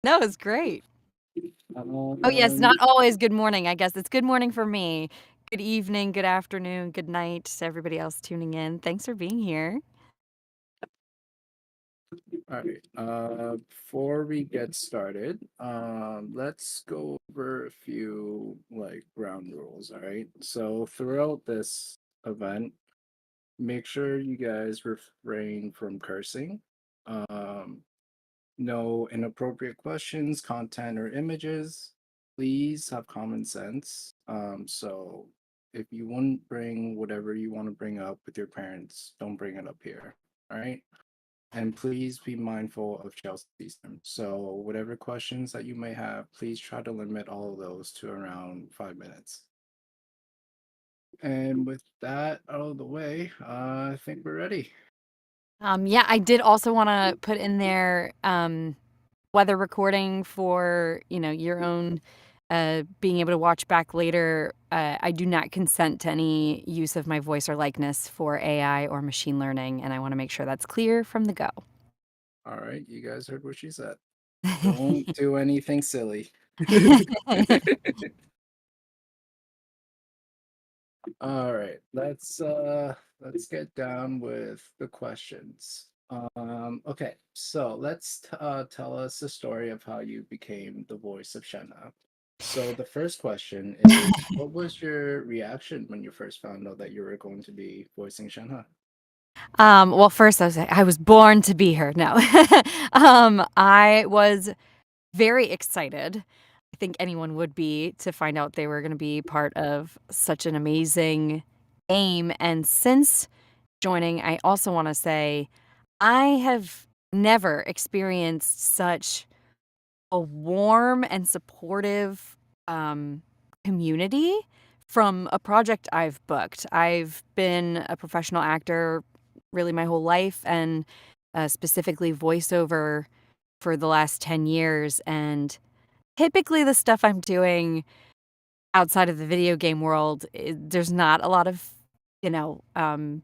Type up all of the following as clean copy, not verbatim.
No, it's great. Oh, yes, not Um, always good morning, I guess it's good morning for me. Good evening, good afternoon, good night to everybody else tuning in. Thanks for being here. all right. Before we get started, let's go over a few like ground rules. All right. So throughout this event, make sure you guys refrain from cursing. Um, no inappropriate questions, content, or images. Please have common sense. So if you wouldn't bring whatever you want to bring up with your parents, don't bring it up here. All right. And please be mindful of Chelsea's time. So whatever questions that you may have, please try to limit all of those to around 5 minutes. And with that out of the way, I think we're ready. Yeah, I did also wanna put in there, weather recording for, your own, being able to watch back later. I do not consent to any use of my voice or likeness for AI or machine learning, and I wanna make sure that's clear from the go. All right, you guys heard what she said. Don't do anything silly. All right, let's get down with the questions. Okay, so tell us the story of how you became the voice of Shenhe. So the first question is, what was your reaction when you first found out that you were going to be voicing Shenhe? Well, first I was born to be her. No. I was very excited. I think anyone would be to find out they were gonna be part of such an amazing game, and since joining, I also wanna say I have never experienced such a warm and supportive, um, community from a project I've booked. I've been a professional actor really my whole life and, specifically voiceover for the last 10 years, and typically the stuff I'm doing outside of the video game world, there's not a lot of, you know, um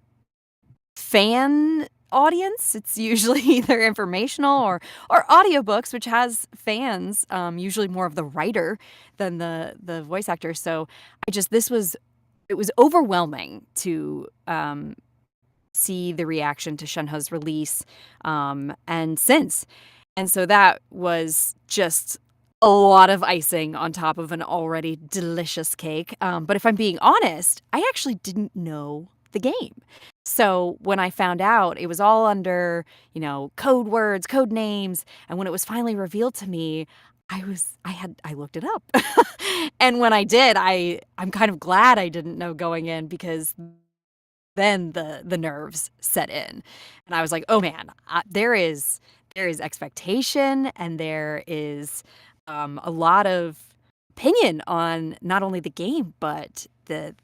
fan audience. It's usually either informational or audiobooks, which has fans, usually more of the writer than the voice actor. So I just this was it was overwhelming to see the reaction to Shenhe's release, and since. And so that was just a lot of icing on top of an already delicious cake. But if I'm being honest, I actually didn't know the game. So when I found out, it was all under, code words, code names. And when it was finally revealed to me, I looked it up. And when I did, I'm kind of glad I didn't know going in because then the nerves set in, and I was like, "Oh, man, there is expectation, and there is, a lot of opinion on not only the game, but the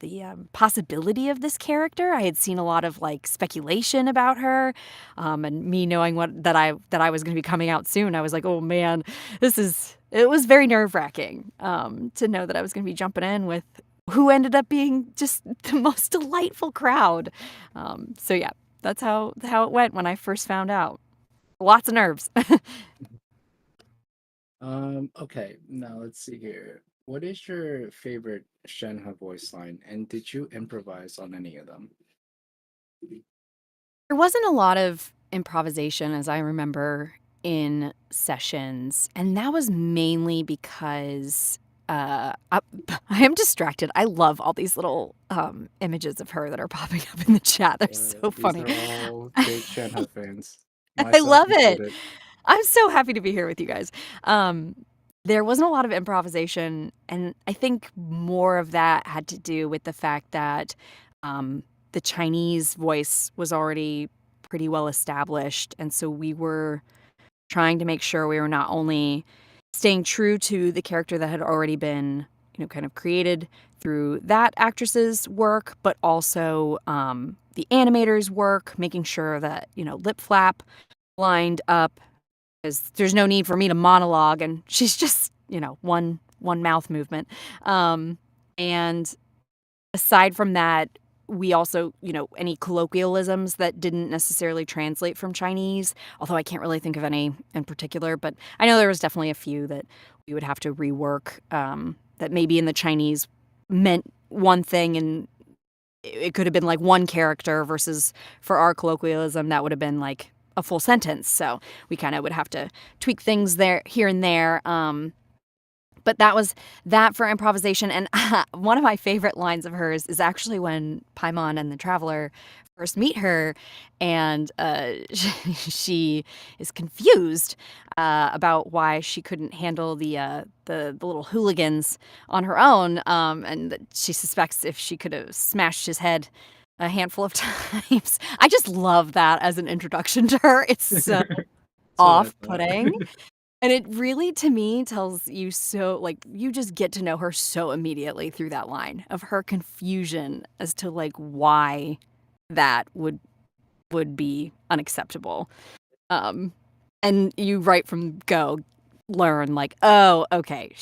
possibility of this character." I had seen a lot of, like, speculation about her, and me knowing that I was gonna be coming out soon, I was like, "Oh, man, it was very nerve-wracking, to know that I was gonna be jumping in with who ended up being just the most delightful crowd. So yeah, that's how it went when I first found out. Lots of nerves. Okay, now let's see here. What is your favorite Shenhe voice line, and did you improvise on any of them? There wasn't a lot of improvisation as I remember in sessions, and that was mainly because, I I am distracted. I love all these little, images of her that are popping up in the chat. They're so These funny. are all big Shenhe fans, I myself love it. included. I'm so happy to be here with you guys. Um, there wasn't a lot of improvisation, and I think more of that had to do with the fact that the Chinese voice was already pretty well established, and so we were trying to make sure we were not only staying true to the character that had already been, kind of created through that actress's work, but also the animator's work, making sure that lip flap lined up 'cause there's no need for me to monologue, and she's just, one mouth movement. And aside from that, we also, any colloquialisms that didn't necessarily translate from Chinese, although I can't really think of any in particular, but I know there was definitely a few that we would have to rework, that maybe in the Chinese meant one thing and it could have been like one character versus for our colloquialism that would have been like a full sentence. So we kind of would have to tweak things there here and there. But that was that for improvisation. And one of my favorite lines of hers is actually when Paimon and the Traveler first meet her, and she is confused about why she couldn't handle the little hooligans on her own, and that she suspects if she could have smashed his head a handful of times. I just love that as an introduction to her. It's so That's what I thought. off-putting. And it really, to me, tells you so like, you just get to know her so immediately through that line of her confusion as to, like, why that would be unacceptable. Um, and you right from go learn, like, "Oh, okay,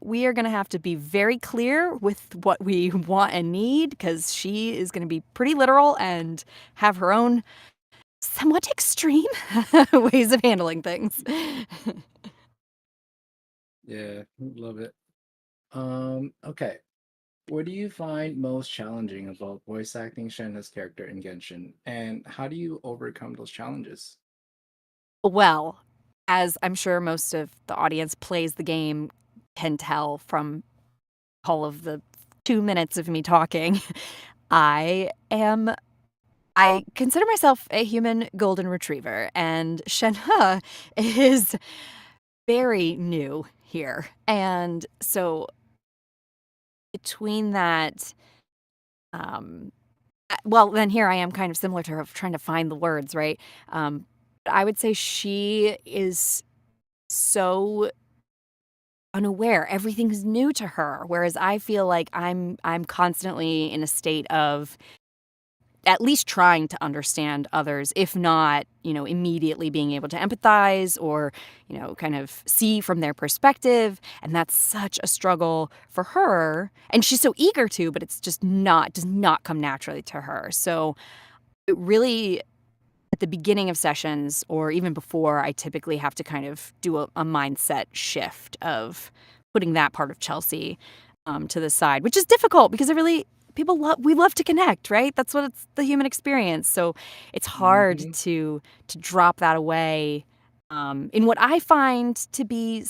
we are gonna have to be very clear with what we want and need because she is gonna be pretty literal and have her own somewhat extreme ways of handling things." Yeah, love it. Okay. What do you find most challenging about voice acting Shenhe's character in Genshin, and how do you overcome those challenges? Well, as I'm sure most of the audience plays the game can tell from all of the 2 minutes of me talking, I am I consider myself a human golden retriever, and Shenhe is very new here. And so between that, um well, then here I am kind of similar to her of trying to find the words, right? I would say she is so unaware. Everything's new to her, whereas I feel like I'm constantly in a state of at least trying to understand others, if not, immediately being able to empathize or, kind of see from their perspective. And that's such a struggle for her. And she's so eager to, but it's just does not come naturally to her. So it really, at the beginning of sessions or even before, I typically have to kind of do a mindset shift of putting that part of Chelsea to the side, which is difficult because we love to connect, right? That's what it's the human experience. So it's hard Hmm. to drop that away in what I find to be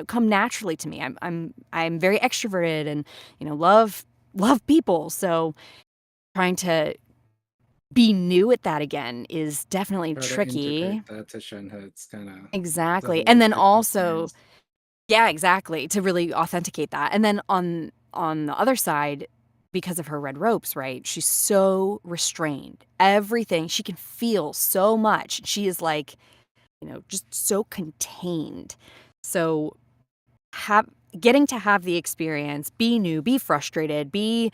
come naturally to me. I'm very extroverted and love people. So trying to be new at that again is definitely Try to tricky. integrate that to Shenhe. It's a Exactly. And whole then different also, experience. yeah, exactly, to really authenticate that. And then on the other side, because of her red ropes, right? She's so restrained. Everything she can feel so much. She is like, just so contained. So have getting to have the experience, be new, be frustrated, be,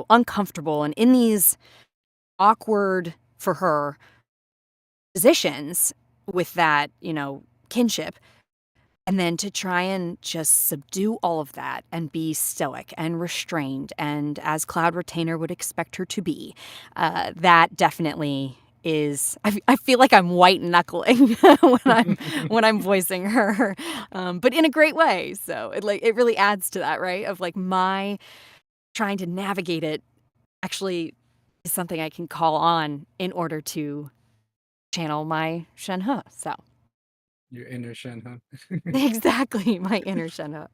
uncomfortable and in these awkward for her positions with that, kinship. And then to try and just subdue all of that and be stoic and restrained, and as Cloud Retainer would expect her to be, that definitely is. I feel like I'm white knuckling when I'm voicing her, but in a great way. So it really adds to that, right? Of like my trying to navigate it actually is something I can call on in order to channel my Shenhe. So Your inner Shenhe. exactly my inner Shenhe.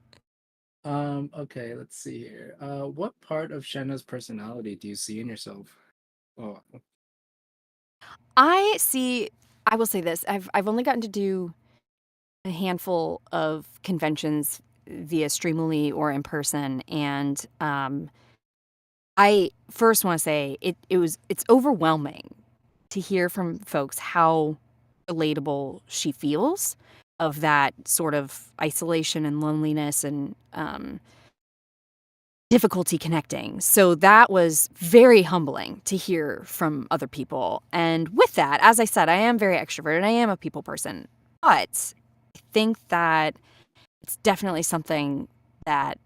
Okay, let's see here. What part of Shenna's personality do you see in yourself? Oh, I will say this, I've only gotten to do a handful of conventions via Streamily or in person, and, I first wanna say it's overwhelming to hear from folks how relatable she feels of that sort of isolation and loneliness and, difficulty connecting. So that was very humbling to hear from other people. And with that, as I said, I am very extroverted. I am a people person. But I think that it's definitely something that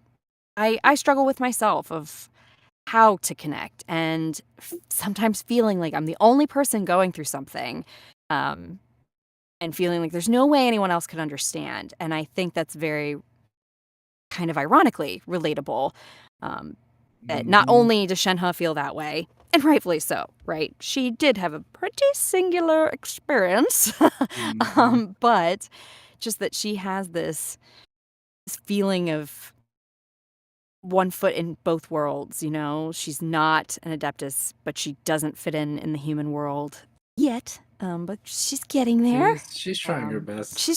I struggle with myself of how to connect and sometimes feeling like I'm the only person going through something, um, and feeling like there's no way anyone else could understand. And I think that's very kind of ironically relatable. Um, that not Hmm. only does Shenhe feel that way, and rightfully so, right? She did have a pretty singular experience, Hmm. but just that she has this feeling of one foot in both worlds, you know? She's not an Adeptus, but she doesn't fit in the human world yet, but she's getting there. She's trying her best. She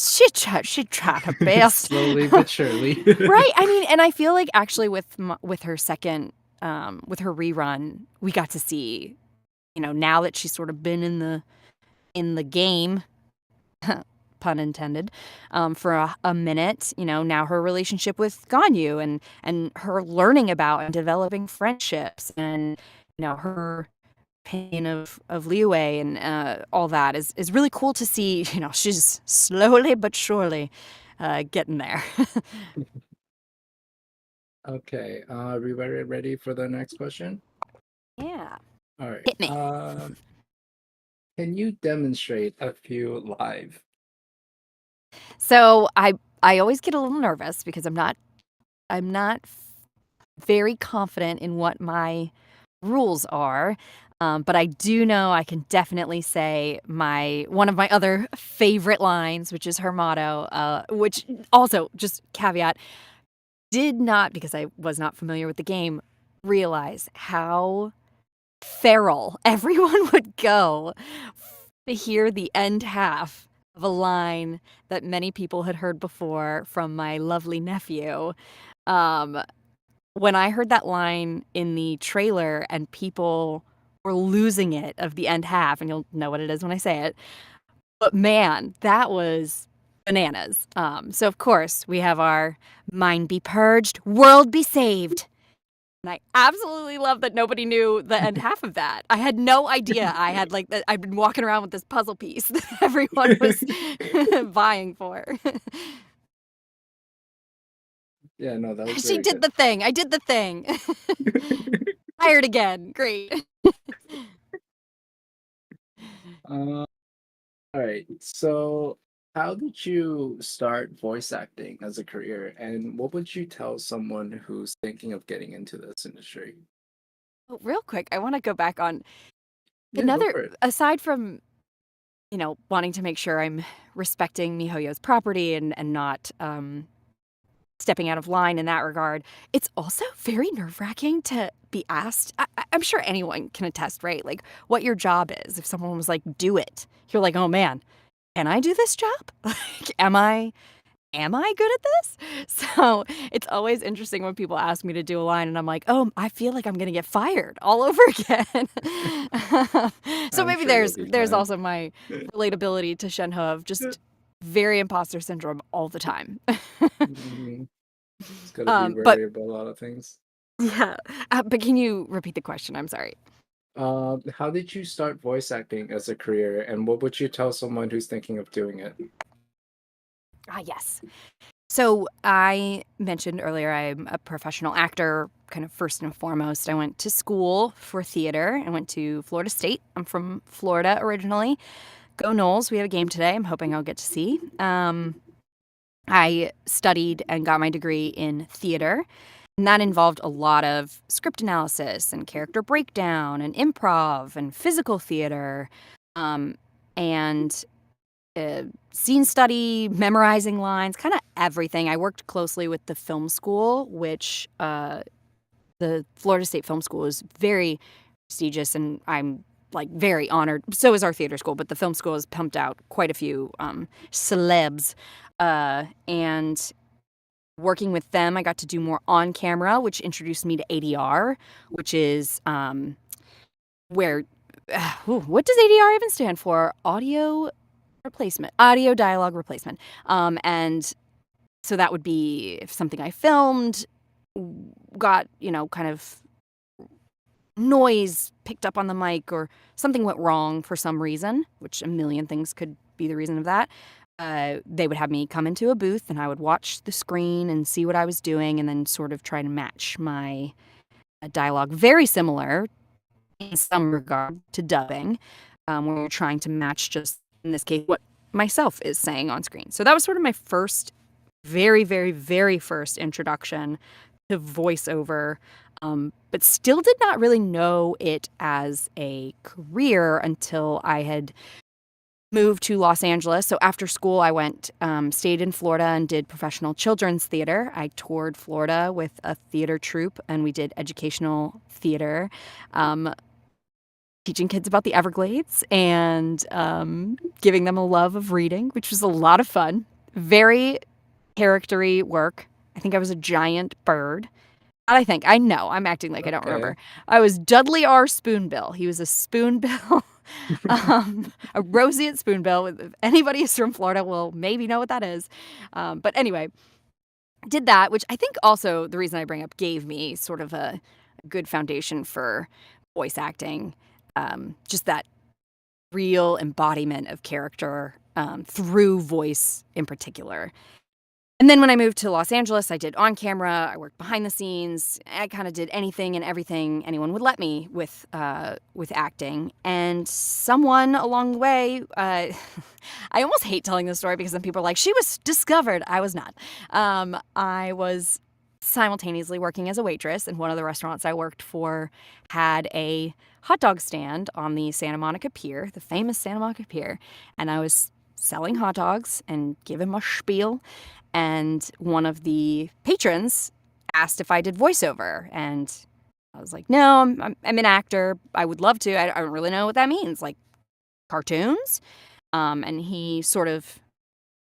tried her best. Slowly but surely. Right, I mean, and I feel like actually with her second, with her rerun, we got to see, you know, now that she's sort of been in the game, pun intended, for a minute. You know, now her relationship with Ganyu and her learning about and developing friendships and you know her opinion of Liu and all that is really cool to see. You know, she's slowly but surely getting there. Okay, are we ready for the next question? Yeah, All right. hit me. Can you demonstrate a few live? So I always get a little nervous because I'm not very confident in what my rules are. But I do know I can definitely say my one of my other favorite lines, which is her motto, which also just caveat, did not because I was not familiar with the game, realize how feral everyone would go to hear the end half of a line that many people had heard before from my lovely nephew. Um, when I heard that line in the trailer and people were losing it of the end half, and you'll know what it is when I say it, but man, that was bananas. So of course we have our mind be purged, world be saved. And I absolutely love that nobody knew the end half of that. I had no idea I had like that I'd been walking around with this puzzle piece that everyone was vying for. Yeah, no, that was She very did good. the thing. I did the thing. Hired again. Great. All right. So, how did you start voice acting as a career, and what would you tell someone who's thinking of getting into this industry? Oh, real quick, I want to go back on Yeah, go another for it. aside from, you know, wanting to make sure I'm respecting MiHoYo's property and not stepping out of line in that regard. It's also very nerve-wracking to be asked. I'm sure anyone can attest, right? Like what your job is. If someone was like, "Do it," you're like, "Oh man, can I do this job? Like, am I good at this?" So it's always interesting when people ask me to do a line and I'm like, oh, I feel like I'm gonna get fired all over again. So I'm maybe sure you'll there's be there's fine. also my relatability to Shenhe of just very imposter syndrome all the time. Mhm. It's got to be But worried about a lot of things. yeah, but can you repeat the question? I'm sorry. How did you start voice acting as a career, and what would you tell someone who's thinking of doing it? Yes. So I mentioned earlier I'm a professional actor, kind of first and foremost. I went to school for theater. I went to Florida State. I'm from Florida originally. Go Knowles. We have a game today. I'm hoping I'll get to see. I studied and got my degree in theater, and that involved a lot of script analysis and character breakdown and improv and physical theater, um, and scene study, memorizing lines, kind of everything. I worked closely with the film school, which the Florida State Film School is very prestigious, and I'm like very honored. So is our theater school, but the film school has pumped out quite a few celebs. And working with them, I got to do more on camera, which introduced me to ADR, which is where, what does ADR even stand for? Audio dialogue replacement. And so that would be if something I filmed got, you know, kind of noise picked up on the mic or something went wrong for some reason, which a million things could be the reason of that. They would have me come into a booth and I would watch the screen and see what I was doing and then sort of try to match my dialogue, very similar in some regard to dubbing, where you're trying to match just in this case what myself is saying on screen. So that was sort of my first, very, very, very first introduction to voiceover, but still did not really know it as a career until I had moved to Los Angeles. So after school, I went, stayed in Florida and did professional children's theater. I toured Florida with a theater troupe, and we did educational theater, um, teaching kids about the Everglades and giving them a love of reading, which was a lot of fun. Very charactery work. I think I was a giant bird. I think. I know. I'm acting like I don't Okay. remember. I was Dudley R. Spoonbill. He was a spoonbill, a roseate spoonbill. If anybody is from Florida will maybe know what that is. But anyway, did that, which I think also the reason I bring up gave me sort of a good foundation for voice acting. Just that real embodiment of character through voice in particular. And then when I moved to Los Angeles, I did on camera, I worked behind the scenes. I kind of did anything and everything anyone would let me with acting. And someone along the way, I almost hate telling this story because then people are like, she was discovered. I was not. I was simultaneously working as a waitress, and one of the restaurants I worked for had a hot dog stand on the Santa Monica Pier, the famous Santa Monica Pier. And I was selling hot dogs and giving my spiel. And one of the patrons asked if I did voiceover. And I was like, no, I'm an actor. I would love to. I don't really know what that means. Like cartoons? And he sort of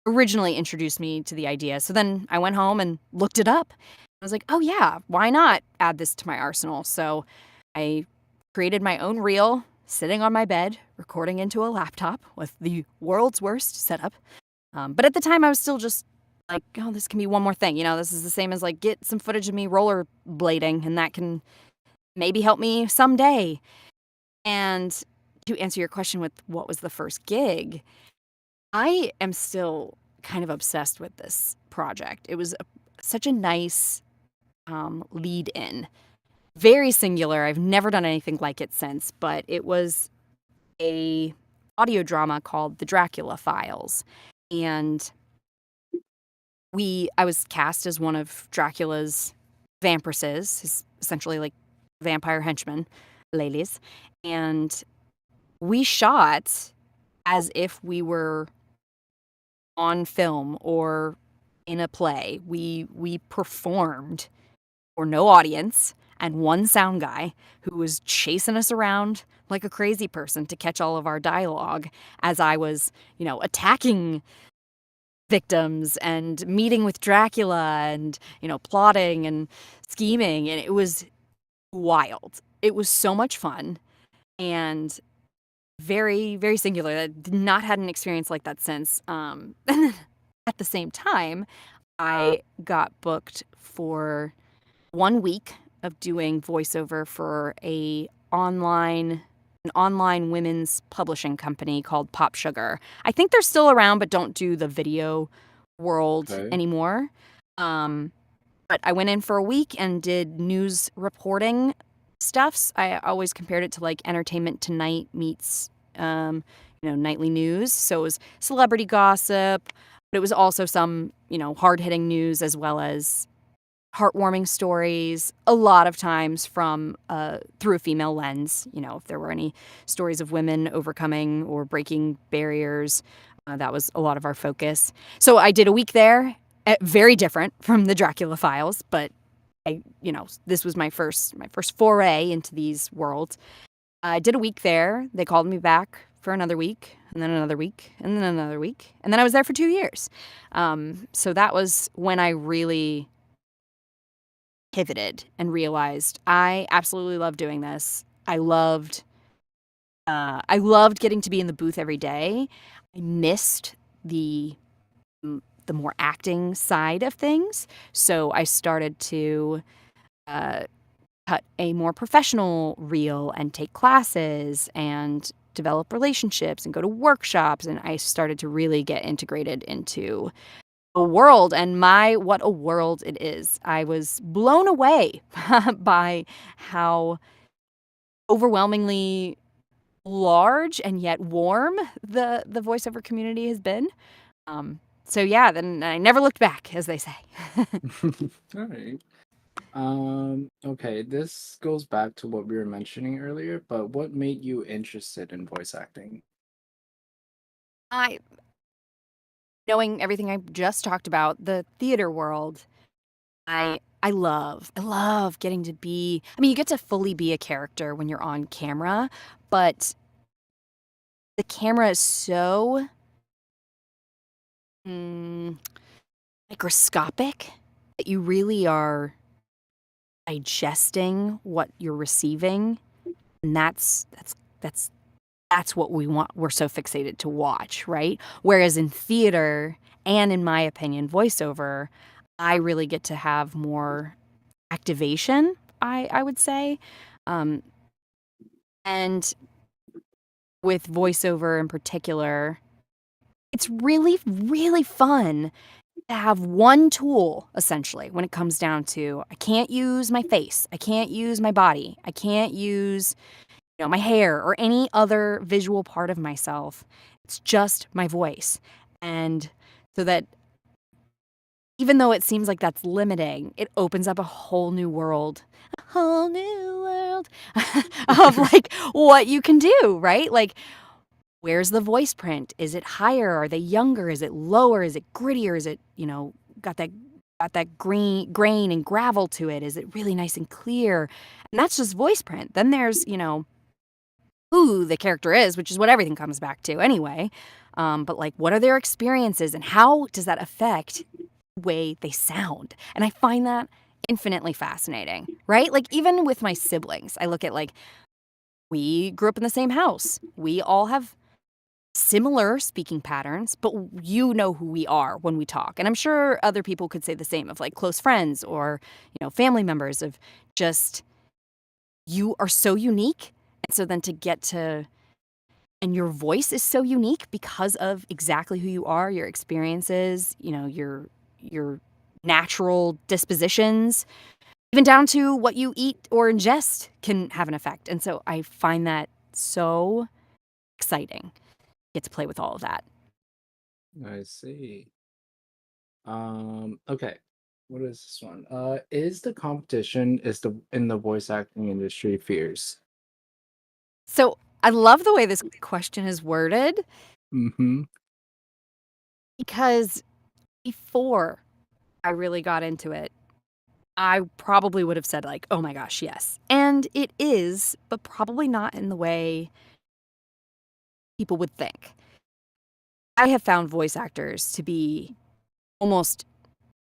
originally introduced me to the idea. So then I went home and looked it up. I was like, oh, yeah, why not add this to my arsenal? So I created my own reel sitting on my bed, recording into a laptop with the world's worst setup. But at the time, I was still just like, oh, this can be one more thing. You know, this is the same as like get some footage of me rollerblading, and that can maybe help me someday. And to answer your question with what was the first gig, I am still kind of obsessed with this project. It was such a nice lead in, very singular. I've never done anything like it since, but it was a audio drama called The Dracula Files. And I was cast as one of Dracula's vampiresses, his essentially like vampire henchmen, ladies. And we shot as if we were on film or in a play. We performed for no audience and one sound guy who was chasing us around like a crazy person to catch all of our dialogue as I was, attacking victims and meeting with Dracula and, plotting and scheming. And it was wild. It was so much fun and very, very singular. I did not had an experience like that since. And then at the same time, I got booked for 1 week of doing voiceover for an online women's publishing company called Pop Sugar. I think they're still around, but don't do the video world Okay. anymore. But I went in for a week and did news reporting stuffs. I always compared it to like Entertainment Tonight meets, nightly news. So it was celebrity gossip, but it was also some, hard hitting news as well as heartwarming stories, a lot of times from through a female lens. If there were any stories of women overcoming or breaking barriers, that was a lot of our focus. So I did a week there, very different from the Dracula Files, but this was my first foray into these worlds. I did a week there. They called me back for another week, and then another week, and then another week, and then I was there for 2 years. So that was when I really pivoted and realized I absolutely love doing this. I loved getting to be in the booth every day. I missed the more acting side of things, so I started to uh, cut a more professional reel and take classes and develop relationships and go to workshops, and I started to really get integrated into a world, and what a world it is. I was blown away by how overwhelmingly large and yet warm the voiceover community has been. So yeah, then I never looked back, as they say. All right. Okay, this goes back to what we were mentioning earlier, but what made you interested in voice acting? I Knowing everything I just talked about, the theater world, I love getting to be. I mean, you get to fully be a character when you're on camera, but the camera is so mm, microscopic that you really are digesting what you're receiving, and that's that's what we're so fixated to watch, right? Whereas in theater and in my opinion, voiceover, I really get to have more activation, I would say. Um, and with voiceover in particular, it's really, really fun to have one tool essentially when it comes down to I can't use my face, I can't use my body, I can't use my hair or any other visual part of myself. It's just my voice. And so that even though it seems like that's limiting, it opens up a whole new world of like what you can do, right? Like, where's the voice print? Is it higher? Are they younger? Is it lower? Is it grittier? Is it, got that green grain and gravel to it? Is it really nice and clear? And that's just voice print. Then there's, who the character is, which is what everything comes back to anyway. But like, what are their experiences and how does that affect the way they sound? And I find that infinitely fascinating, right? Like, even with my siblings, I look at like, we grew up in the same house. We all have similar speaking patterns, but you know who we are when we talk. And I'm sure other people could say the same of like close friends or, family members of just you are so unique. And so then to get to and your voice is so unique because of exactly who you are, your experiences, your natural dispositions, even down to what you eat or ingest can have an effect. And so I find that so exciting. Get to play with all of that. I see. Okay. What is this one? Is the competition is the in the voice acting industry fierce? So I love the way this question is worded Mm-hmm. because before I really got into it, I probably would have said, like, oh my gosh, yes. And it is, but probably not in the way people would think. I have found voice actors to be almost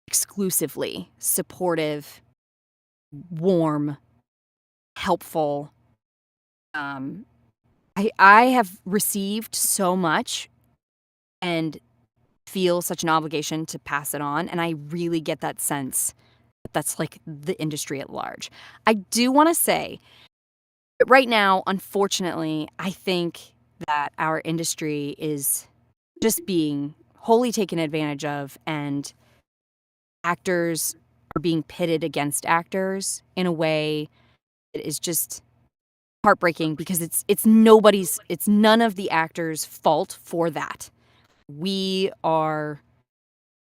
exclusively supportive, warm, helpful. Um, I have received so much and feel such an obligation to pass it on. And I really get that sense that that's like the industry at large. I do want to say that right now, unfortunately, I think that our industry is just being wholly taken advantage of, and actors are being pitted against actors in a way that is just heartbreaking because it's none of the actors' fault for that. We are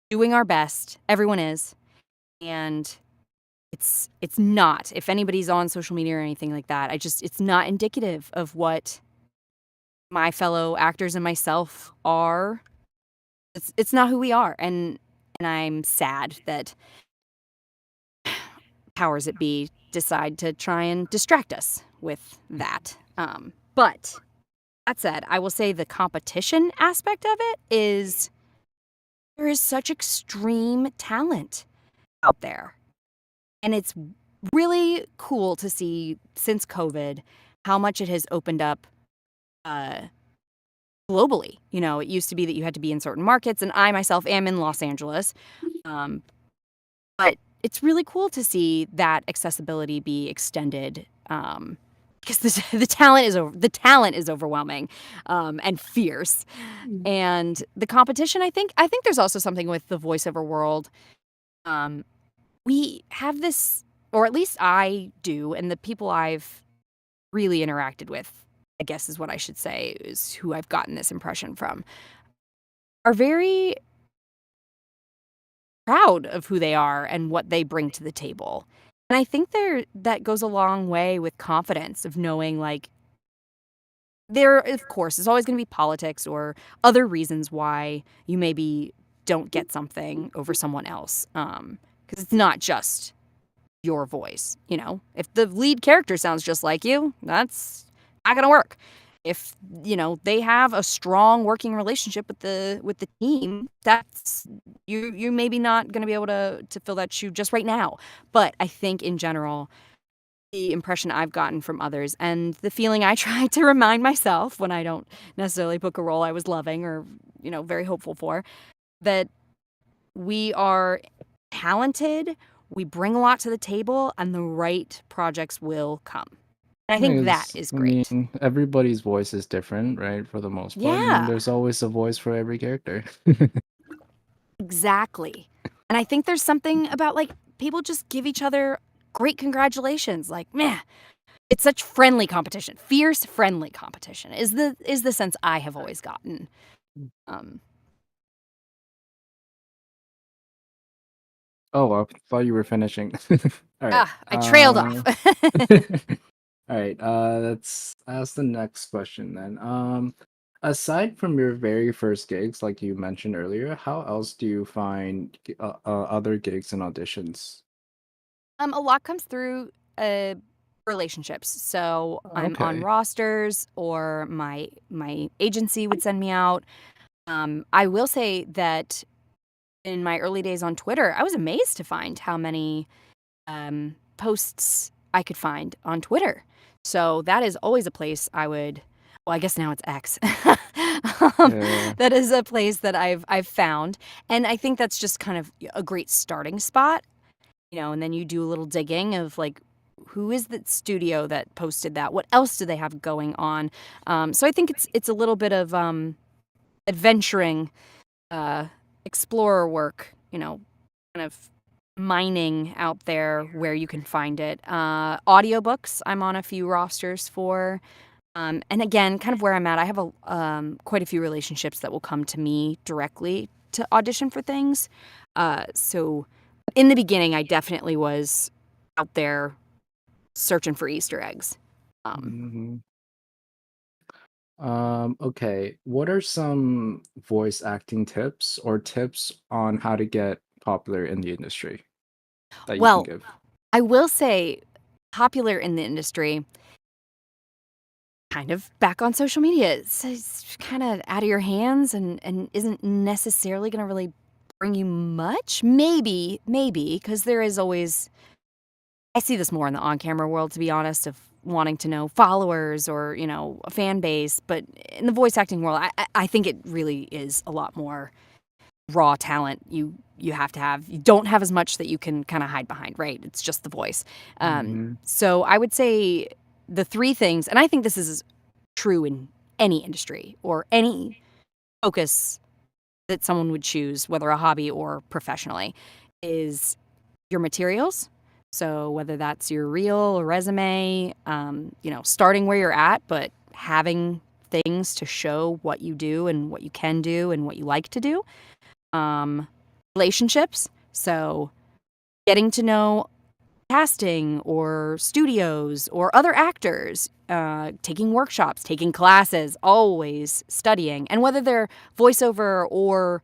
doing our best. Everyone is. And it's not. If anybody's on social media or anything like that, it's not indicative of what my fellow actors and myself are. It's not who we are. And I'm sad that powers that be decide to try and distract us with that. But that said, I will say the competition aspect of it is there is such extreme talent out there. And it's really cool to see since COVID how much it has opened up uh, globally. It used to be that you had to be in certain markets, and I myself am in Los Angeles. Um, but it's really cool to see that accessibility be extended because the talent is overwhelming, and fierce. Mm. And the competition, I think there's also something with the voiceover world. Um, we have this, or at least I do, and the people I've really interacted with, I guess is what I should say, is who I've gotten this impression from, are very proud of who they are and what they bring to the table. And I think that goes a long way with confidence of knowing, like, there, of course, is always going to be politics or other reasons why you maybe don't get something over someone else. Because it's not just your voice, you know? If the lead character sounds just like you, that's not gonna work. If, they have a strong working relationship with the team, that's you maybe not gonna be able to fill that shoe just right now. But I think in general, the impression I've gotten from others and the feeling I try to remind myself when I don't necessarily book a role I was loving or, very hopeful for, that we are talented, we bring a lot to the table, and the right projects will come. And I think that is I great. mean, everybody's voice is different, right? For the most part, and Yeah, there's always a voice for every character. exactly. And I think there's something about, like, people just give each other great congratulations. Like, man, it's such friendly competition. Fierce, friendly competition is the sense I have always gotten. Um, Oh, I thought you were finishing. All right. I trailed off. All right. Let's ask the next question then. Aside from your very first gigs, like you mentioned earlier, how else do you find other gigs and auditions? A lot comes through relationships. So I'm on Okay. rosters, or my agency would send me out. I will say that in my early days on Twitter, I was amazed to find how many posts I could find on Twitter. So that is always a place I would. Well, I guess now it's X. um, Yeah. that is a place that I've found, and I think that's just kind of a great starting spot. And then you do a little digging of, like, who is the studio that posted that? What else do they have going on? So I think it's a little bit of adventuring, uh, explorer work, kind of mining out there where you can find it. Audiobooks, I'm on a few rosters for. And again, kind of where I'm at, I have quite a few relationships that will come to me directly to audition for things. So in the beginning, I definitely was out there searching for Easter eggs. Um, Hmm. Okay. What are some voice acting tips or tips on how to get popular in the industry that you can well, give? I will say, popular in the industry, kind of back on social media. It's kind of out of your hands and isn't necessarily going to really bring you much. Maybe, because there is always, I see this more in the on camera world, to be honest, of wanting to know followers or, a fan base. But in the voice acting world, I think it really is a lot more raw talent. You have to have, you don't have as much that you can kind of hide behind, right? It's just the voice. Hmm. So I would say the three things, and I think this is true in any industry or any focus that someone would choose, whether a hobby or professionally, is your materials. So whether that's your reel or resume, starting where you're at, but having things to show what you do and what you can do and what you like to do. Um, Relationships. So getting to know casting or studios or other actors, taking workshops, taking classes, always studying. And whether they're voiceover or,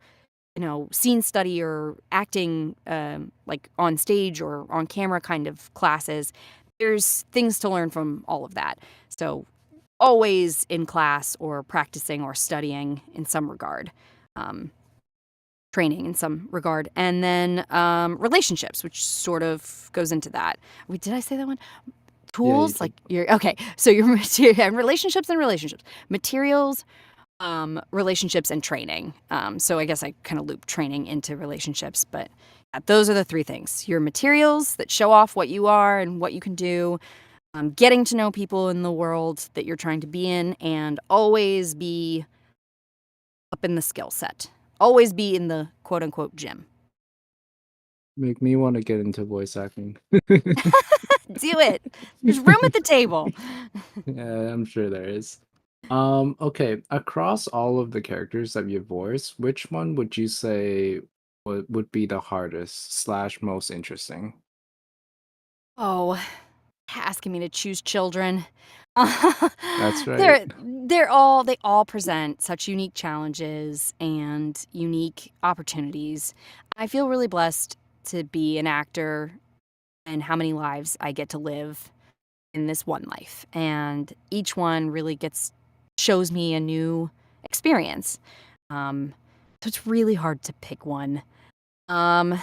scene study or acting, like on stage or on camera kind of classes, there's things to learn from all of that. So always in class or practicing or studying in some regard. Um, Training in some regard. And then relationships, which sort of goes into that. Wait, did I say that one? Yeah, you Tools, like did. your okay. So your material and relationships, materials, relationships, and training. So I guess I kind of loop training into relationships, but those are the three things: your materials that show off what you are and what you can do. getting to know people in the world that you're trying to be in, and always be up in the skill set. Always be in the quote unquote gym. Make me want to get into voice acting. Do it. There's room at the table. Yeah, I'm sure there is. Okay, across all of the characters that you voice, which one would you say would be the hardest slash most interesting? Oh, asking me to choose children. That's right. They all present such unique challenges and unique opportunities. I feel really blessed to be an actor and how many lives I get to live in this one life. And each one really shows me a new experience. Um, so it's really hard to pick one. Um,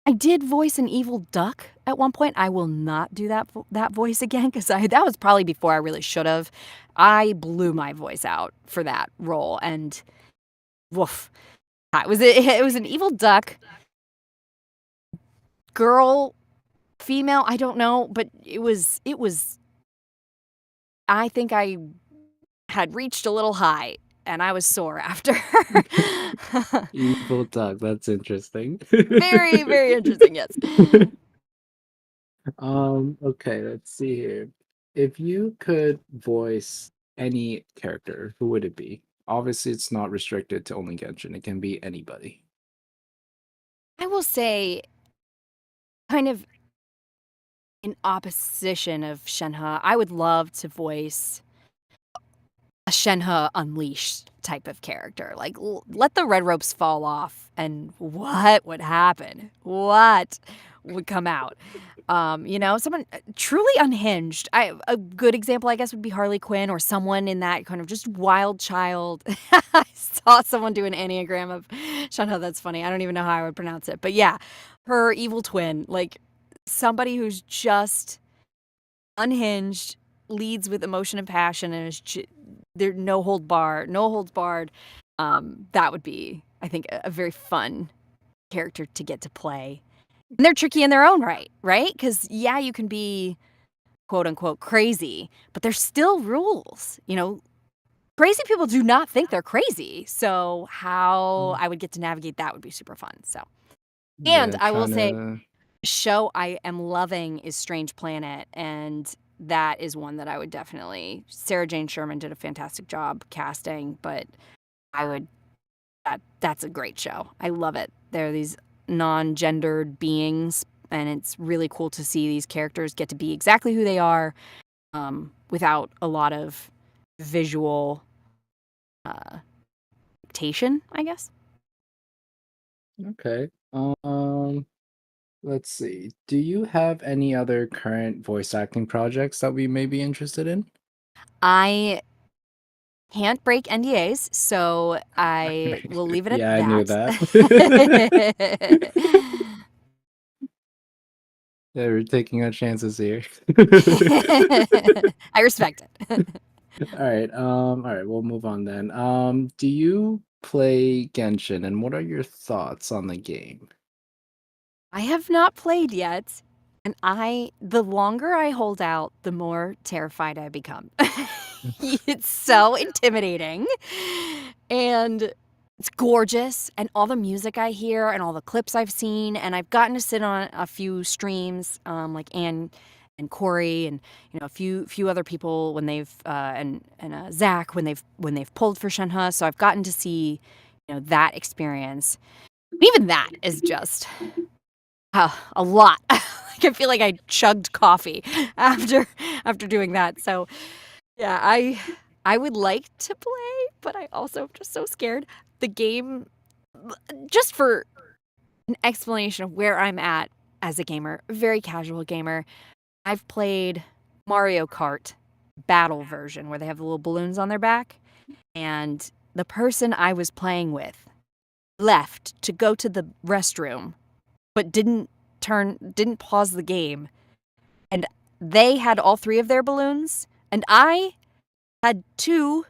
I did voice an evil duck at one point. I will not do that voice again because that was probably before I really should have. I blew my voice out for that role, and woof, it was an evil duck, girl, female. I don't know, but it was. I think I had reached a little high, and I was sore after. Evil Doug, that's interesting. Very, very interesting. Yes. Okay, let's see here. If you could voice any character, who would it be? Obviously, it's not restricted to only Genshin. It can be anybody. I will say, kind of in opposition of Shenhe, I would love to voice a Shenhe Unleashed type of character. Like, let the red ropes fall off, and what would happen? What would come out? Someone truly unhinged. A good example, I guess, would be Harley Quinn or someone in that kind of just wild child. I saw someone do an Enneagram of Shenhe. That's funny. I don't even know how I would pronounce it, but yeah, her evil twin, like somebody who's just unhinged, leads with emotion and passion, and there no holds barred. That would be, I think, a very fun character to get to play. And they're tricky in their own right, right? Because yeah, you can be quote unquote crazy, but there's still rules. Crazy people do not think they're crazy. So how Mm. I would get to navigate that would be super fun. So, and Yeah, I will trying say, to. show I am loving is Strange Planet, and that is one that I would definitely. Sarah Jane Sherman did a fantastic job casting, but I would that's a great show. I love it. There are these non-gendered beings, and it's really cool to see these characters get to be exactly who they are, without a lot of visual uh, dictation, I guess. Okay. Let's see. Do you have any other current voice acting projects that we may be interested in? I can't break NDAs, so I will leave it at Yeah, I knew that. that. Yeah, we're taking our chances here. I respect it. All right, we'll move on then. Do you play Genshin and what are your thoughts on the game? I have not played yet, and the longer I hold out, the more terrified I become. It's so intimidating, and it's gorgeous, and all the music I hear and all the clips I've seen, and I've gotten to sit on a few streams, like Anne and Corey, and a few other people when they've and Zach when they've pulled for Shenhe. So I've gotten to see that experience. Even that is just a lot. Like, I feel like I chugged coffee after doing that. So yeah, I would like to play, but I also am just so scared. The game, just for an explanation of where I'm at as a gamer, a very casual gamer. I've played Mario Kart battle version where they have the little balloons on their back, and the person I was playing with left to go to the restroom but didn't pause the game, and they had all three of their balloons, and I had two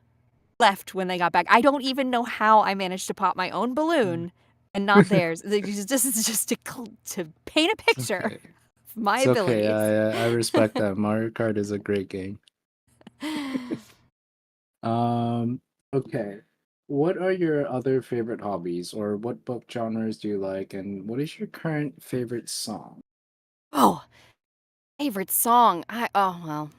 left when they got back. I don't even know how I managed to pop my own balloon and not theirs. This is just to paint a picture Okay. my It's okay. abilities. I respect that. Mario Kart is a great game. Um, okay. What are your other favorite hobbies, or what book genres do you like, and what is your current favorite song? Oh, favorite song. Well,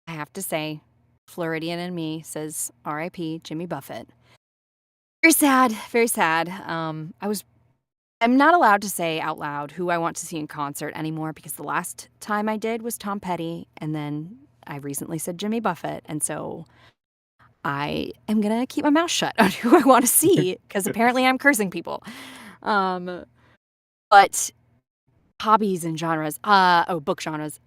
I have to say, Floridian in me says R.I.P. Jimmy Buffett. Very sad, very sad. I'm not allowed to say out loud who I want to see in concert anymore because the last time I did was Tom Petty, and then I recently said Jimmy Buffett, and so I am gonna keep my mouth shut on who I want to see because apparently I'm cursing people. Um, but hobbies and genres. Book genres.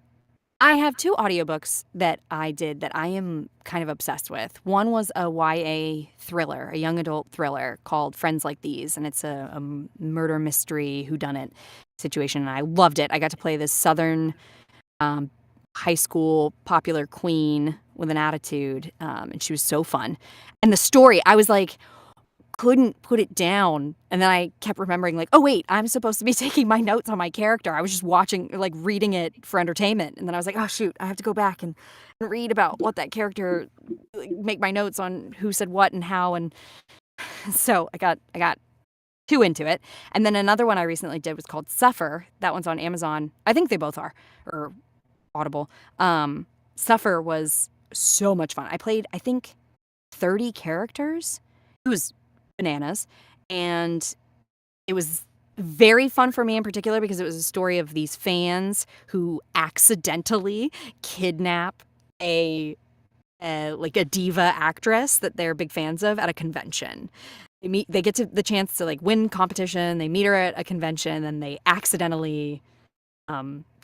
I have 2 audiobooks that I did that I am kind of obsessed with. One was a YA thriller, a young adult thriller called Friends Like These, and it's a murder mystery whodunit situation, and I loved it. I got to play this southern um, high school popular queen with an attitude, and she was so fun. And the story, I was like, couldn't put it down. And then I kept remembering, like, oh, wait, I'm supposed to be taking my notes on my character. I was just watching, like, reading it for entertainment. And then I was like, oh, shoot, I have to go back and read about what that character, like, make my notes on who said what and how. And so I got too into it. And then another one I recently did was called Suffer. That one's on Amazon. I think they both are, or Audible. Suffer was so much fun. I played, I think, 30 characters. It was bananas. And it was very fun for me in particular because it was a story of these fans who accidentally kidnap a like a diva actress that they're big fans of at a convention. They get to the chance to like win competition. They meet her at a convention and they accidentally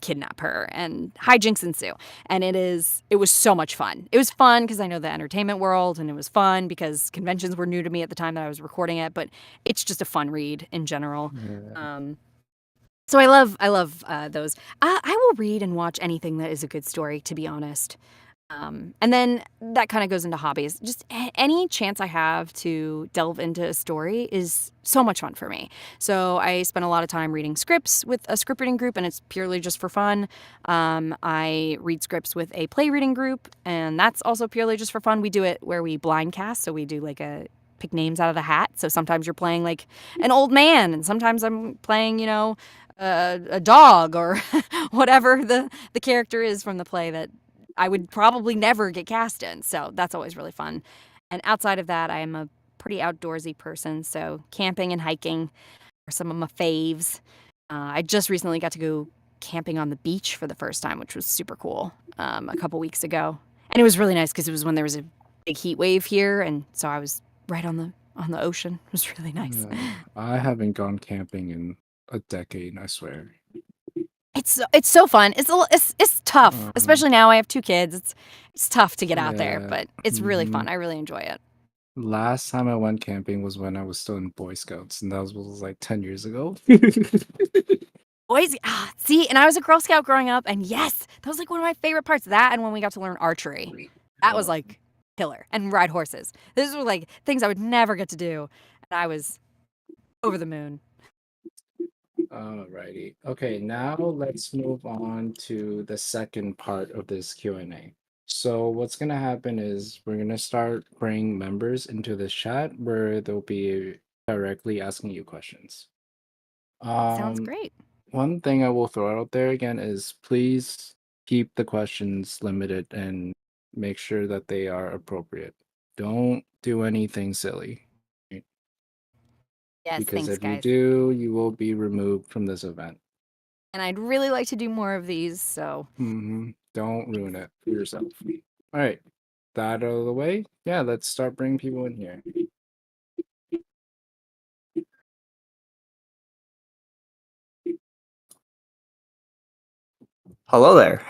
kidnap her and hijinks ensue. And it was so much fun. It was fun because I know the entertainment world, and it was fun because conventions were new to me at the time that I was recording it, but it's just a fun read in general. Yeah. So I love those. I will read and watch anything that is a good story, to be honest. And then that kind of goes into hobbies. Just any chance I have to delve into a story is so much fun for me. So I spend a lot of time reading scripts with a script reading group, and it's purely just for fun. I read scripts with a play reading group, and that's also purely just for fun. We do it where we blind cast, so we do like a pick names out of the hat. So sometimes you're playing like an old man, and sometimes I'm playing, a dog or whatever the character is from the play that I would probably never get cast in. So that's always really fun. And outside of that, I am a pretty outdoorsy person. So camping and hiking are some of my faves. I just recently got to go camping on the beach for the first time, which was super cool, a couple weeks ago. And it was really nice because it was when there was a big heat wave here. And so I was right on the ocean. It was really nice. I haven't gone camping in a decade, I swear. It's so fun. It's tough, Um, especially now I have 2 kids. It's tough to get out there, yeah. but it's really hmm fun. I really enjoy it. Last time I went camping was when I was still in Boy Scouts, and that was like 10 years ago. Boys, see, and I was a Girl Scout growing up, and yes, that was like one of my favorite parts. That and when we got to learn archery, that was Oh, like killer, and ride horses. These were like things I would never get to do, and I was over the moon. alrighty. Okay, now let's move on to the second part of this Q&A. So what's gonna happen is we're gonna start bringing members into this chat where they'll be directly asking you questions. Sounds Um, great. One thing I will throw out there again is please keep the questions limited and make sure that they are appropriate. Don't do anything silly, right? Yes, Because thanks, if you guys. do, you will be removed from this event. And I'd really like to do more of these, so Don't ruin it for yourself. All right, that out of the way. Yeah, let's start bringing people in here. Hello there.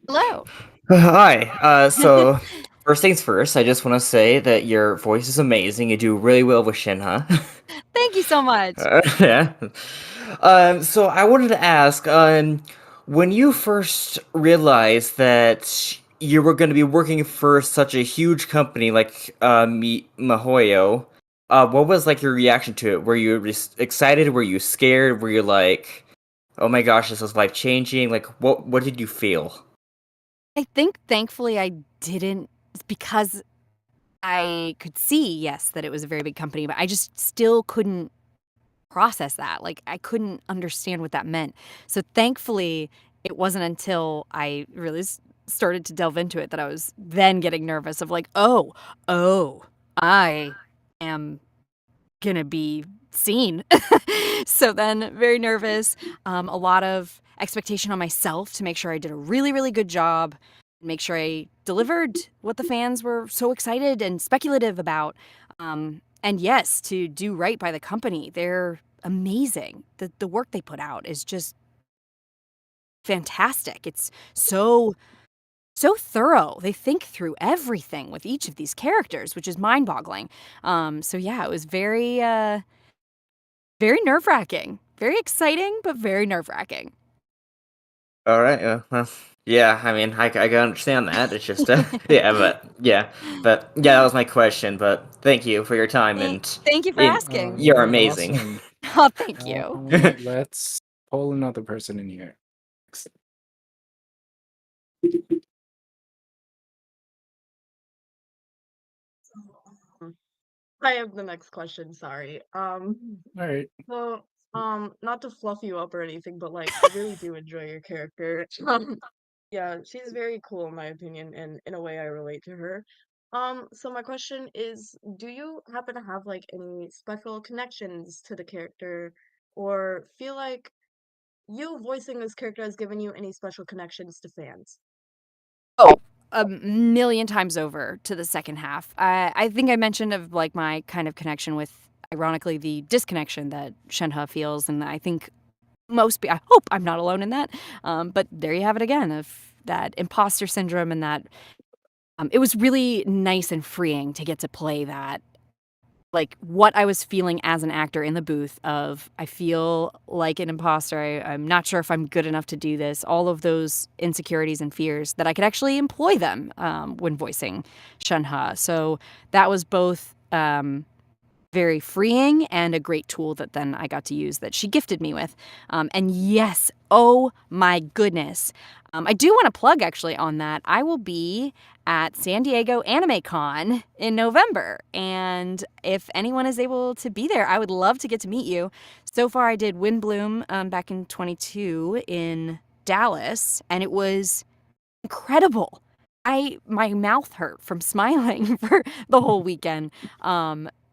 hello. Hi. So first things first, I just want to say that your voice is amazing. You do really well with Shenhe. Thank you so much. Yeah. So I wanted to ask, when you first realized that you were going to be working for such a huge company like Mihoyo, what was like your reaction to it? Were you excited? Were you scared? Were you like, oh my gosh, this was life changing? Like, what did you feel? I think thankfully I didn't because I could see, yes, that it was a very big company, but I just still couldn't process that. Like, I couldn't understand what that meant. So thankfully, it wasn't until I really started to delve into it that I was then getting nervous of like, oh, I am gonna be seen. So then very nervous, a lot of expectation on myself to make sure I did a really, really good job, make sure I delivered what the fans were so excited and speculative about. And yes, to do right by the company. They're amazing. The work they put out is just fantastic. It's so thorough. They think through everything with each of these characters, which is mind-boggling. So yeah, it was very nerve-wracking. Very exciting, but very nerve-wracking. All right. Well, yeah. I mean, I can understand that. It's just, yeah, but that was my question. But thank you for your time, and Thank you for asking. you're amazing. Awesome. Oh, thank you. Let's pull another person in here. I have the next question, sorry. All right. So, not to fluff you up or anything, but like I really do enjoy your character. Yeah, she's very cool in my opinion, and in a way I relate to her. So my question is, do you happen to have like any special connections to the character, or feel like you voicing this character has given you any special connections to fans? Oh, a million times over to the second half. I think I mentioned of like my kind of connection with, ironically, the disconnection that Shenhe feels, and I think I hope I'm not alone in that. But there you have it again of that imposter syndrome and that. It was really nice and freeing to get to play that, like what I was feeling as an actor in the booth of I feel like an imposter. I'm not sure if I'm good enough to do this. All of those insecurities and fears that I could actually employ them when voicing Shenhe. So that was both very freeing and a great tool that then I got to use that she gifted me with. And yes, oh my goodness. I do want to plug actually on that. I will be at San Diego Anime Con in November. And if anyone is able to be there, I would love to get to meet you. So far, I did Windbloom back in 22 in Dallas, and it was incredible. My mouth hurt from smiling for the whole weekend.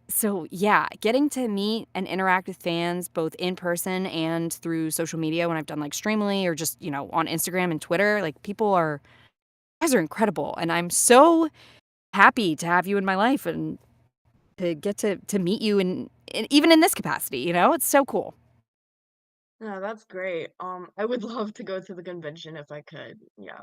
So yeah, getting to meet and interact with fans both in person and through social media when I've done like Streamly or just, on Instagram and Twitter, like you guys are incredible. And I'm so happy to have you in my life and to get to meet you even in this capacity, it's so cool. Yeah, that's great. I would love to go to the convention if I could. Yeah.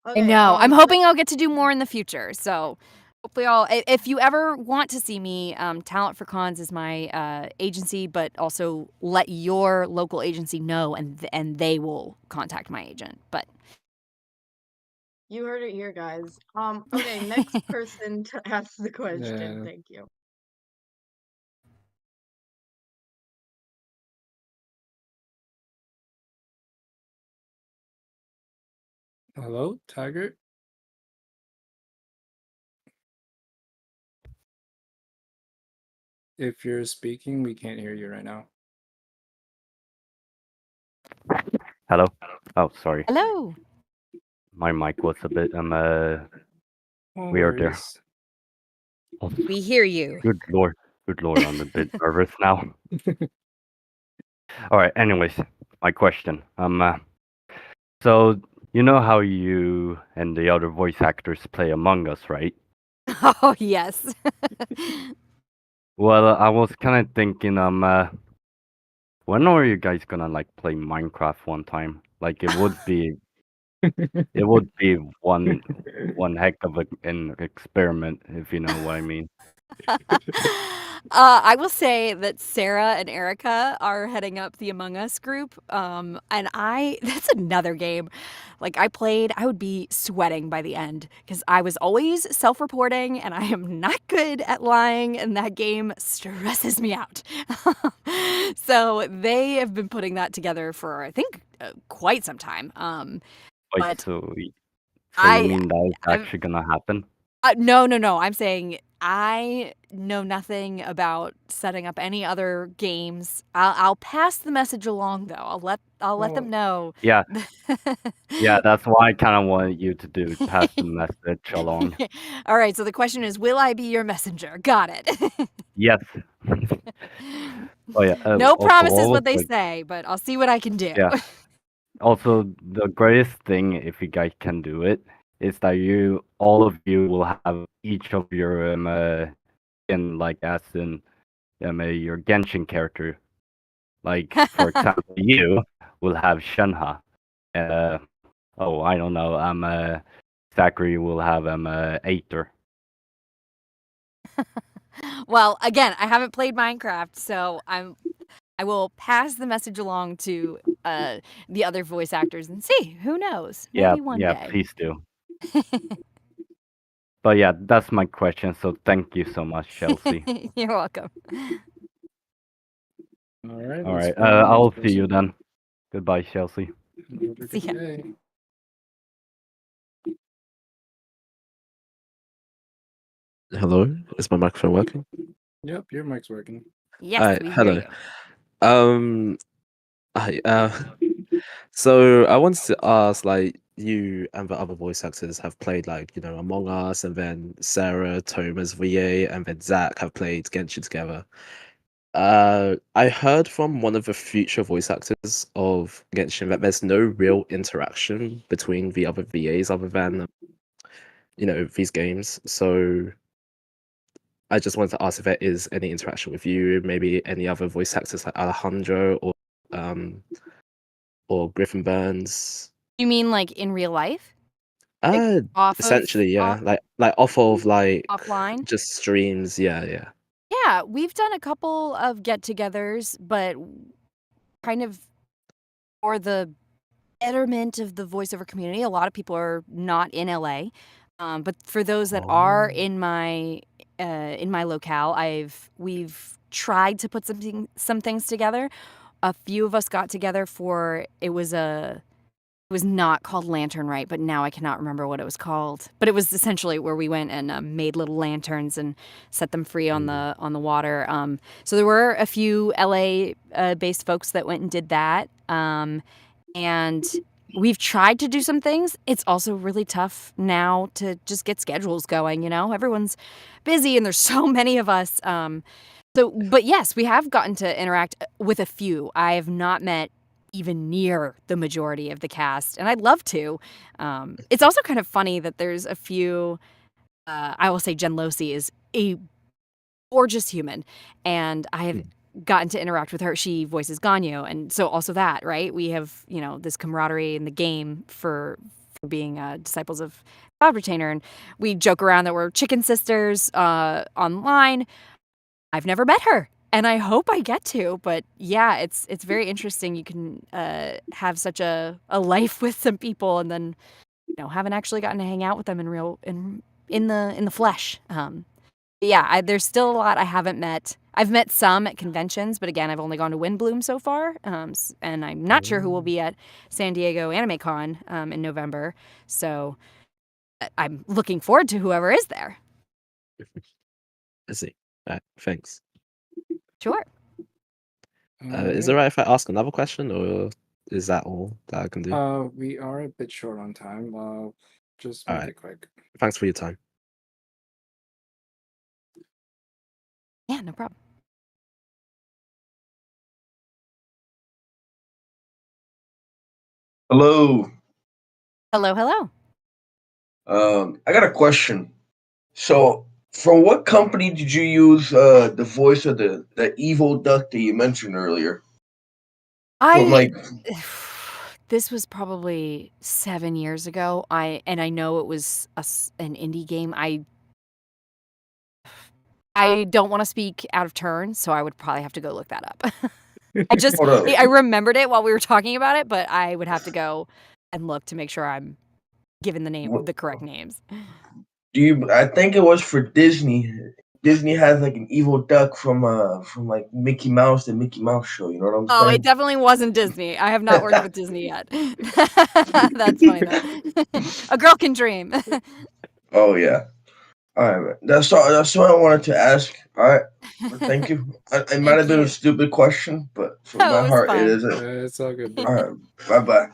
I Okay, know. I'm hoping next. I'll get to do more in the future. So hopefully if you ever want to see me, Talent for Cons is my agency, but also let your local agency know and they will contact my agent. But You heard it here, guys. Okay, next person to ask the question. Yeah. Thank you. Hello, Tiger. If you're speaking, we can't hear you right now. Hello? Oh, sorry. hello. My mic was a bit No weird there. worries. Oh, We hear you. good lord. Good lord, I'm a bit nervous now. Alright, anyways, my question. So you know how you and the other voice actors play Among Us, right? Oh, yes. Well, I was kinda thinking, when are you guys gonna like play Minecraft one time? Like it would be one heck of an experiment, if you know what I mean. I will say that Sarah and Erica are heading up the Among Us group. And that's another game. Like I would be sweating by the end because I was always self-reporting and I am not good at lying and that game stresses me out. So they have been putting that together for, I think, quite some time. Wait, But so you I, mean that is I've, actually gonna happen? no. I'm saying I know nothing about setting up any other games. I'll pass the message along though. I'll let them Well, know. Yeah, yeah, that's why I kind of wanted you to do pass the message along. All right. So the question is, will I be your messenger? Got it. Yes. Oh yeah. No Also, promises what always they like say, but I'll see what I can do. yeah. Also, the greatest thing, if you guys can do it, is that all of you, will have each of your in like as in your Genshin character. Like for example, you will have Shenhe. Uh, oh, I don't know. Zachary will have Aether. Well, again, I haven't played Minecraft, so I will pass the message along to the other voice actors and see. Who knows? Yeah, Maybe one yeah. day. Please do. But yeah, that's my question. So thank you so much, Chelsea. You're welcome. all right, All let's right. go to the next I'll see you person. then. Goodbye, Chelsea. Have a See good ya. day. Hello, is my microphone working? Yep, your mic's working. Yes, Hi, we hear hello. you. Um, I so I wanted to ask, like, you and the other voice actors have played, like, Among Us, and then Sarah, Thomas, VA, and then Zach have played Genshin together. I heard from one of the future voice actors of Genshin that there's no real interaction between the other VAs other than, these games. So I just wanted to ask if there is any interaction with you, maybe any other voice actors like Alejandro um or Griffin Burns. You mean like in real life? Like Uh off of Essentially, yeah. Like off of like offline? just streams, yeah. Yeah, we've done a couple of get-togethers, but kind of for the betterment of the voiceover community. A lot of people are not in LA, but for those that are Oh. in my locale, we've tried to put some things together. A few of us got together for it was not called Lantern Right, but now I cannot remember what it was called. But it was essentially where we went and made little lanterns and set them free on Mm. the water. So there were a few LA based folks that went and did that. And we've tried to do some things. It's also really tough now to just get schedules going, Everyone's busy and there's so many of us. But yes, we have gotten to interact with a few. I have not met even near the majority of the cast, and I'd love to. It's also kind of funny that there's a few. I will say Jen Losi is a gorgeous human, and I have gotten to interact with her. She voices Ganyu, and so also that, right? We have, this camaraderie in the game for being disciples of Cloud Retainer, and we joke around that we're chicken sisters online. I've never met her, and I hope I get to. But yeah, it's very interesting. You can have such a life with some people, and then haven't actually gotten to hang out with them in the flesh. Yeah, there's still a lot I haven't met. I've met some at conventions, but again, I've only gone to Windbloom so far, and I'm not sure who will be at San Diego Anime Con in November. So I'm looking forward to whoever is there. I see. Thanks. Sure. Is it Alright. right if I ask another question, or is that all that I can do? We are a bit short on time. Just make Alright. it quick. Thanks for your time. Yeah, no problem. Hello. Hello. I got a question. So, for what company did you use the voice of the evil duck that you mentioned earlier? From I like, this was probably 7 years ago. I know it was an indie game. I I don't want to speak out of turn, so I would probably have to go look that up. Hold up. I remembered it while we were talking about it, but I would have to go and look to make sure I'm given the correct names. I think it was for Disney. Disney has like an evil duck from like Mickey Mouse, the Mickey Mouse show. You know what I'm Oh, it saying? definitely wasn't Disney. I have not worked with Disney yet. That's funny though. A girl can dream. Oh yeah. All right, man. That's all I wanted to ask. All right. Well, thank you. It might Thank have been a you. stupid question, but from Oh, my it was heart, it fun. isn't. It's all good, All bro. right. Bye bye.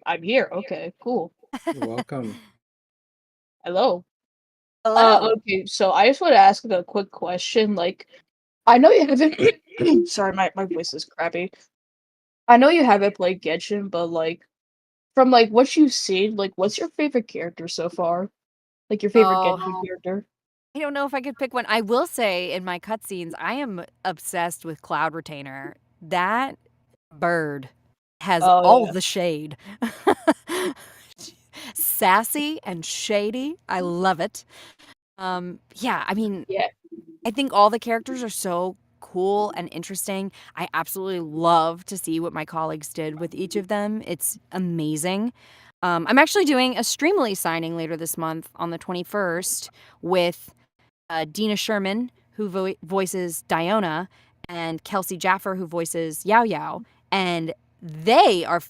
I'm here. Okay, cool. You're welcome. Hello. Hello. Okay, so I just want to ask a quick question. Like, I know you haven't. Sorry, my voice is crappy. I know you haven't played Genshin, but like, from like what you've seen, like, what's your favorite character so far? Like your favorite Oh, Genshin character? I don't know if I could pick one. I will say in my cutscenes, I am obsessed with Cloud Retainer. That bird has Oh all yeah. the shade. Sassy and shady. I love it. Yeah, I mean, Yeah. I think all the characters are so cool and interesting. I absolutely love to see what my colleagues did with each of them. It's amazing. I'm actually doing a Streamly signing later this month on the 21st with Dina Sherman, who voices Diona, and Kelsey Jaffer, who voices Yao Yao. And they are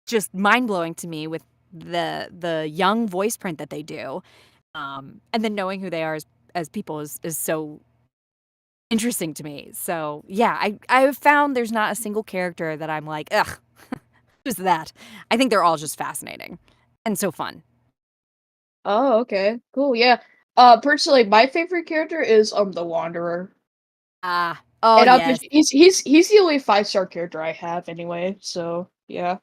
just mind blowing to me with the young voice print that they do. And then knowing who they are as people is so interesting to me. So yeah, I've found there's not a single character that I'm like, ugh, who's that? I think they're all just fascinating and so fun. Oh, okay. Cool. Yeah. Personally, my favorite character is the Wanderer. Oh And yes. he's the only 5-star character I have anyway, so yeah.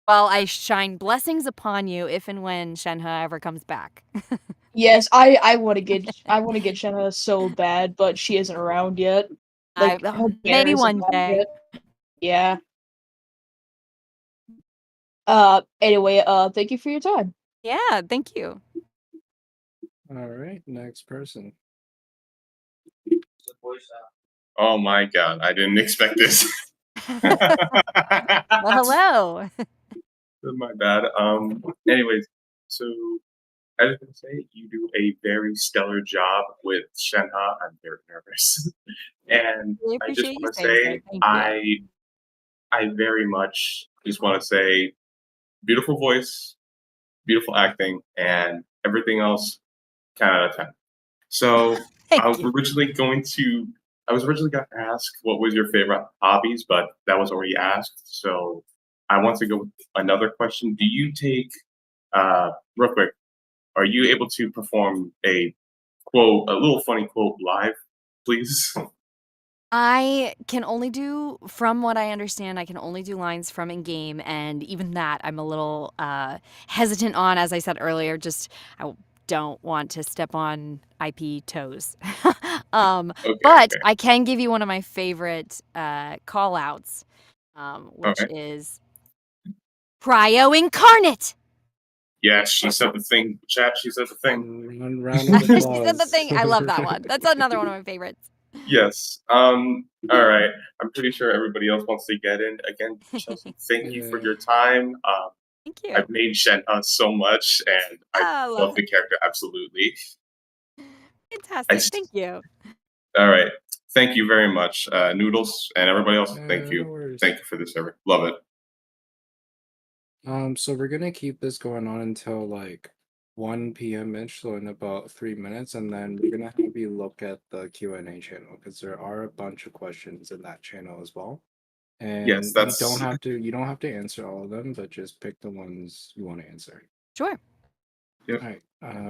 Well, I shine blessings upon you if and when Shenhe ever comes back. Yes, I wanna get Shenhe so bad, but she isn't around yet. I Like her banner maybe isn't one down day. yet. Yeah. Anyway, thank you for your time. Yeah, thank you. All right, next person. Oh my god, I didn't expect this. Well, hello. My bad. Anyways, so I just want to say you do a very stellar job with Shenhe. I'm very nervous, and Really I just appreciate you want to saying so. say Thank you. I very much just want to say beautiful voice, beautiful acting, and everything else 10 out of 10. So Thank you. I was originally going to ask what was your favorite hobbies, but that was already asked. So I want to go with another question. Do you take real quick? Are you able to perform a quote, a little funny quote live, please? I can only do, from what I understand, I can only do lines from in game, and even that I'm a little hesitant on. As I said earlier, just I don't want to step on IP toes. Okay, But okay, I can give you one of my favorite call outs, which okay. is Cryo Incarnate. Yes, she said the thing. Chat. She said the thing. One round of She said the applause. thing. I love that one. That's another one of my favorites. Yes. All right. I'm pretty sure everybody else wants to get in again. Chelsea, thank you for Yeah. your time. Thank you. I've made Shenhe so much, and I I love love the it. character absolutely. I Fantastic. s- Thank you. all right. Thank you very much, Noodles, and everybody else. Thank No you. worries. Thank you for this server. Love it. So we're gonna keep this going on until like 1 p.m. ish, so in about 3 minutes, and then we're gonna have you look at the Q&A channel because there are a bunch of questions in that channel as well. Yes, And that's you don't have to answer all of them, but just pick the ones you want to answer. Sure. Yep. All right.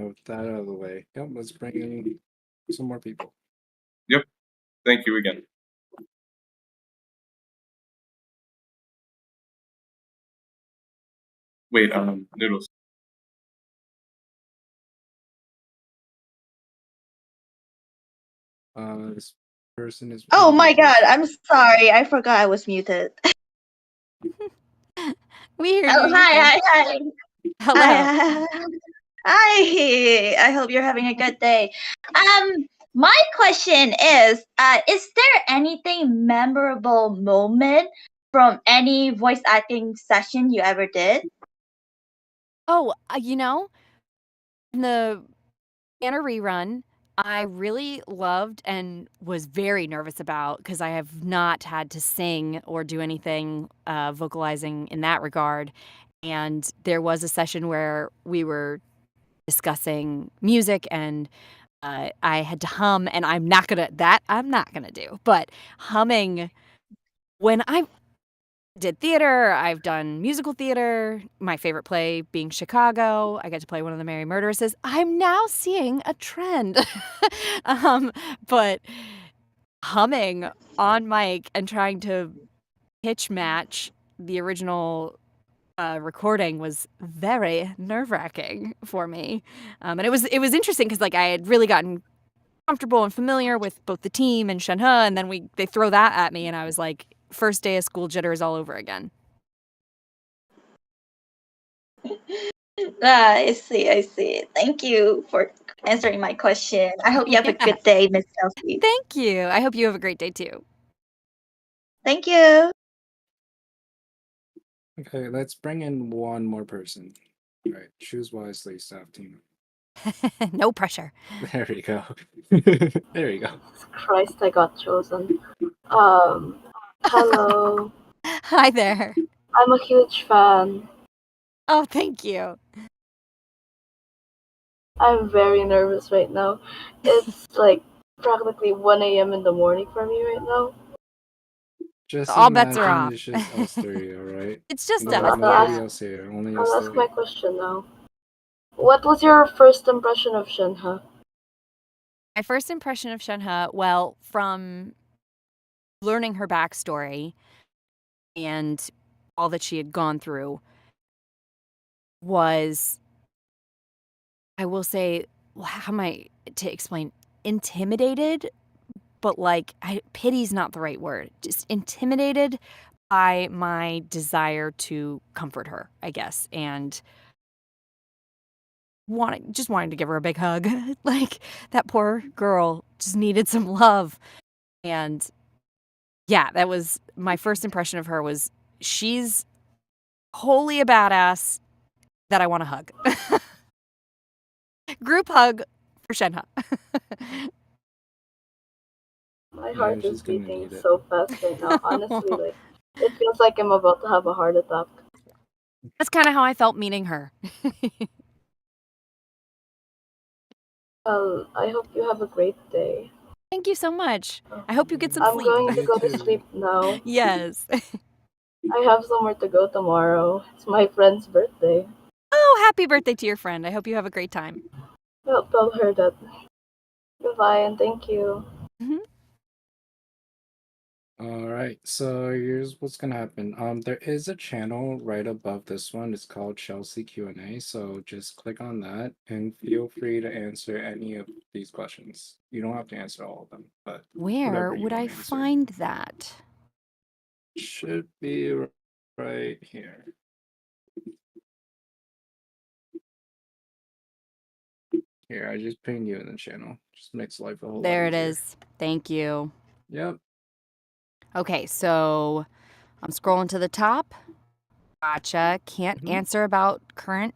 With that out of the way, yep, let's bring in some more people. Yep. Thank you again. Wait, Noodles. This person is Oh my muted. god, I'm sorry. I forgot I was muted. We hear Oh, you. hi, You're hi, good. hi. Hello. Hi, hi. I hope you're having a good day. My question is there anything memorable moment from any voice acting session you ever did? Oh, in the Banner rerun, I really loved and was very nervous about because I have not had to sing or do anything vocalizing in that regard. And there was a session where we were discussing music and I had to hum, and I'm not gonna do. But humming when I did theater, I've done musical theater, my favorite play being Chicago. I get to play one of the Merry Murderesses. I'm now seeing a trend. But humming on mic and trying to pitch match the original recording was very nerve-wracking for me. And it was interesting because like I had really gotten comfortable and familiar with both the team and Shenhe, and then they throw that at me, and I was like, first day of school jitters all over again. I see, I see. Thank you for answering my question. I hope you have a Yeah. good day, Miss Kelsey. Thank you. I hope you have a great day too. Thank you. Okay, let's bring in one more person. All right, choose wisely, staff team. No pressure. There we go. There we go. Christ, I got chosen. Hello. Hi there. I'm a huge fan. Oh, thank you. I'm very nervous right now. It's like practically 1 a.m. in the morning for me right now. Just All bets are imagine off. it's just us three, all right? It's just No, us. nobody Yeah. else here, only I'll us ask three. my question now. What was your first impression of Shenhe? My first impression of Shenhe, well, from learning her backstory and all that she had gone through, was, I will say, how am I to explain? Intimidated, but like, pity's not the right word. Just intimidated by my desire to comfort her, I guess, and wanting to give her a big hug. Like, that poor girl just needed some love. And yeah, that was my first impression of her. Was she's wholly a badass that I want to hug. Group hug for Shenhe. My Yeah, heart she's is gonna beating need it. so fast right now. Honestly, like it feels like I'm about to have a heart attack. That's kind of how I felt meeting her. Well, I hope you have a great day. Thank you so much. I hope you get some I'm sleep. going to You go to too. sleep now. Yes. I have somewhere to go tomorrow. It's my friend's birthday. Oh, happy birthday to your friend. I hope you have a great time. Well, tell her that. Goodbye and thank you. Mhm. All right, so here's what's gonna happen. There is a channel right above this one. It's called Chelsea Q&A. So just click on that and feel free to answer any of these questions. You don't have to answer all of them, but Where whatever you would I want to answer. find that? Should be right here. Here, I just pinged you in the channel. Just makes life a whole lot There it easier. is. Thank you. Yep. Okay, so I'm scrolling to the top. Gotcha. Can't answer about current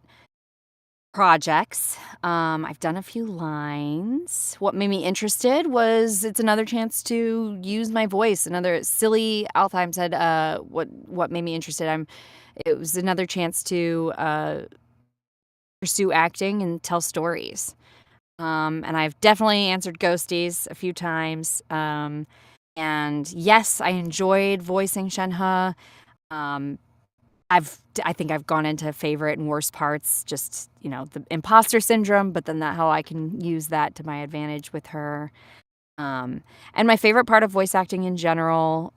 projects. I've done a few lines. What made me interested was it's another chance to use my voice. Another silly Altheim said, what made me interested? It was another chance to pursue acting and tell stories. And I've definitely answered ghosties a few times. And yes, I enjoyed voicing Shenhe. Um, I think I've gone into favorite and worst parts, just, the imposter syndrome, but then how I can use that to my advantage with her. And my favorite part of voice acting in general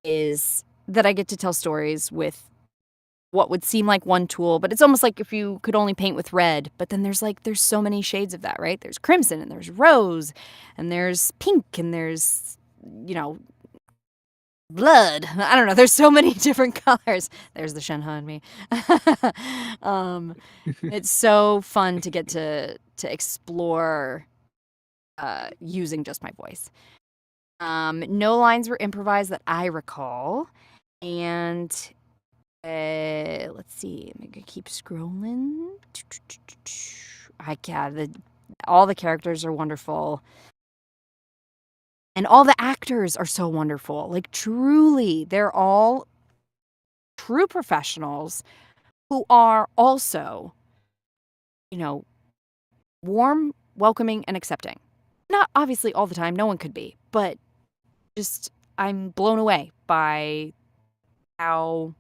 is that I get to tell stories with what would seem like one tool, but it's almost like if you could only paint with red, but then there's so many shades of that, right? There's crimson and there's rose and there's pink and there's, blood. I don't know. There's so many different colors. There's the Shenhe in me. It's so fun to get to explore using just my voice. No lines were improvised that I recall. And let's see. I'm gonna keep scrolling. All the characters are wonderful. And all the actors are so wonderful. Like, truly, they're all true professionals who are also, warm, welcoming, and accepting. Not obviously all the time, no one could be, but just I'm blown away by how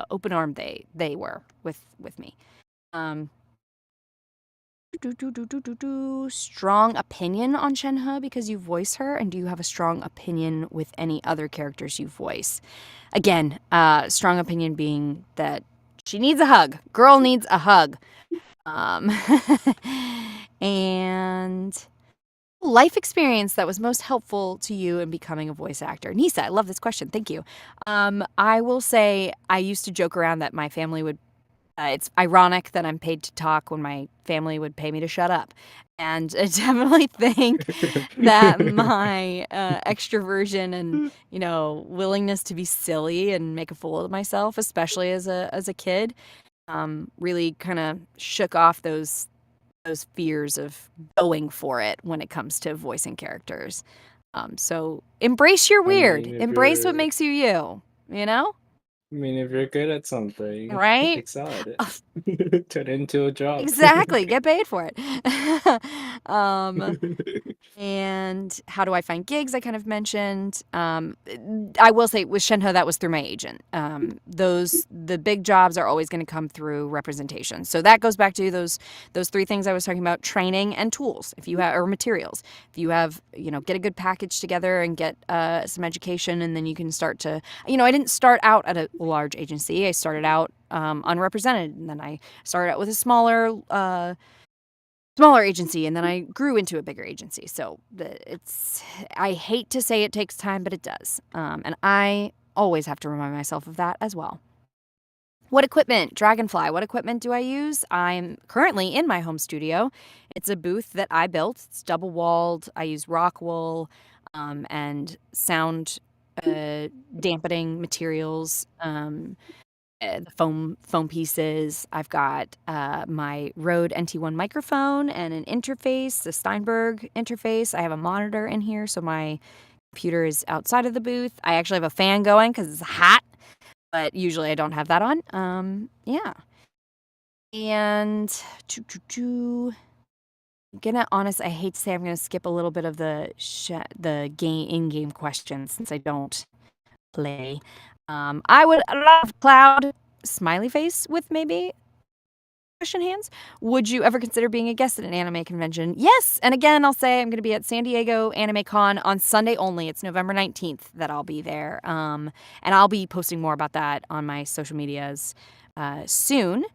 open-armed they were with me. Strong opinion on Shenhe because you voice her, and do you have a strong opinion with any other characters you voice? Again, strong opinion being that she needs a hug. Girl needs a hug. And life experience that was most helpful to you in becoming a voice actor. Nisa, I love this question. Thank you. I will say I used to joke around that my family would it's ironic that I'm paid to talk when my family would pay me to shut up. And I definitely think that my extroversion and, willingness to be silly and make a fool of myself, especially as a kid, really kind of shook off those fears of going for it when it comes to voicing characters. So embrace your weird. if Embrace what you're makes you you, you know? I mean, if you're good at something, Right? excel at it. Turn it into a job. Exactly. Get paid for it. And how do I find gigs? I kind of mentioned. I will say with Shenhe, that was through my agent. The big jobs are always going to come through representation. So that goes back to those three things I was talking about: training and tools. If you have or materials, if you have, get a good package together and get some education, and then you can start to. I didn't start out at a large agency. I started out unrepresented, and then I started out with a smaller agency, and then I grew into a bigger agency. So I hate to say it takes time, but it does. And I always have to remind myself of that as well. What equipment? Dragonfly. What equipment do I use? I'm currently in my home studio. It's a booth that I built. It's double walled. I use rock wool and sound dampening materials. The foam pieces. I've got my Rode NT1 microphone and an interface, the Steinberg interface. I have a monitor in here, so my computer is outside of the booth. I actually have a fan going because it's hot, but usually I don't have that on. Yeah. And gonna honest, I hate to say I'm gonna skip a little bit of the in-game questions since I don't play. I would love Cloud smiley face with maybe Christian hands. Would you ever consider being a guest at an anime convention? Yes. And again, I'll say I'm going to be at San Diego Anime Con on Sunday only. It's November 19th that I'll be there. And I'll be posting more about that on my social medias soon.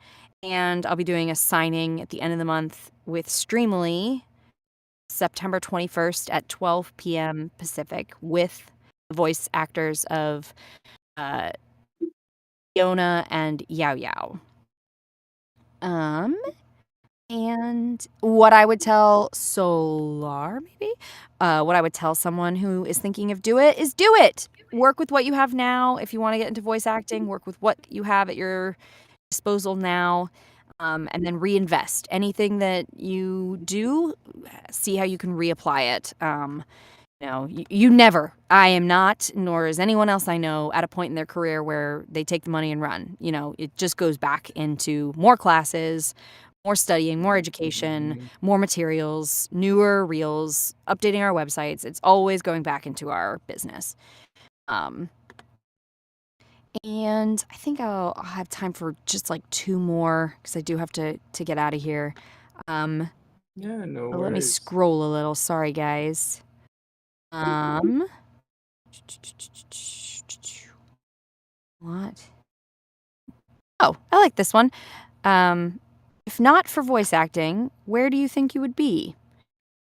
And I'll be doing a signing at the end of the month with Streamly September 21st at 12 p.m. Pacific with the voice actors of Fiona and Yao Yao. And what I would tell Solar, maybe, what I would tell someone who is thinking of do it. Work with what you have now. If you want to get into voice acting, work with what you have at your disposal now, and then reinvest. Anything that you do, see how you can reapply it. You never, I am not, nor is anyone else I know, at a point in their career where they take the money and run. It just goes back into more classes, more studying, more education, more materials, newer reels, updating our websites. It's always going back into our business. And I think I'll have time for just like two more because I do have to get out of here. Yeah, no Let me worries. scroll a little. Sorry, guys. What? Oh, I like this one. If not for voice acting, where do you think you would be?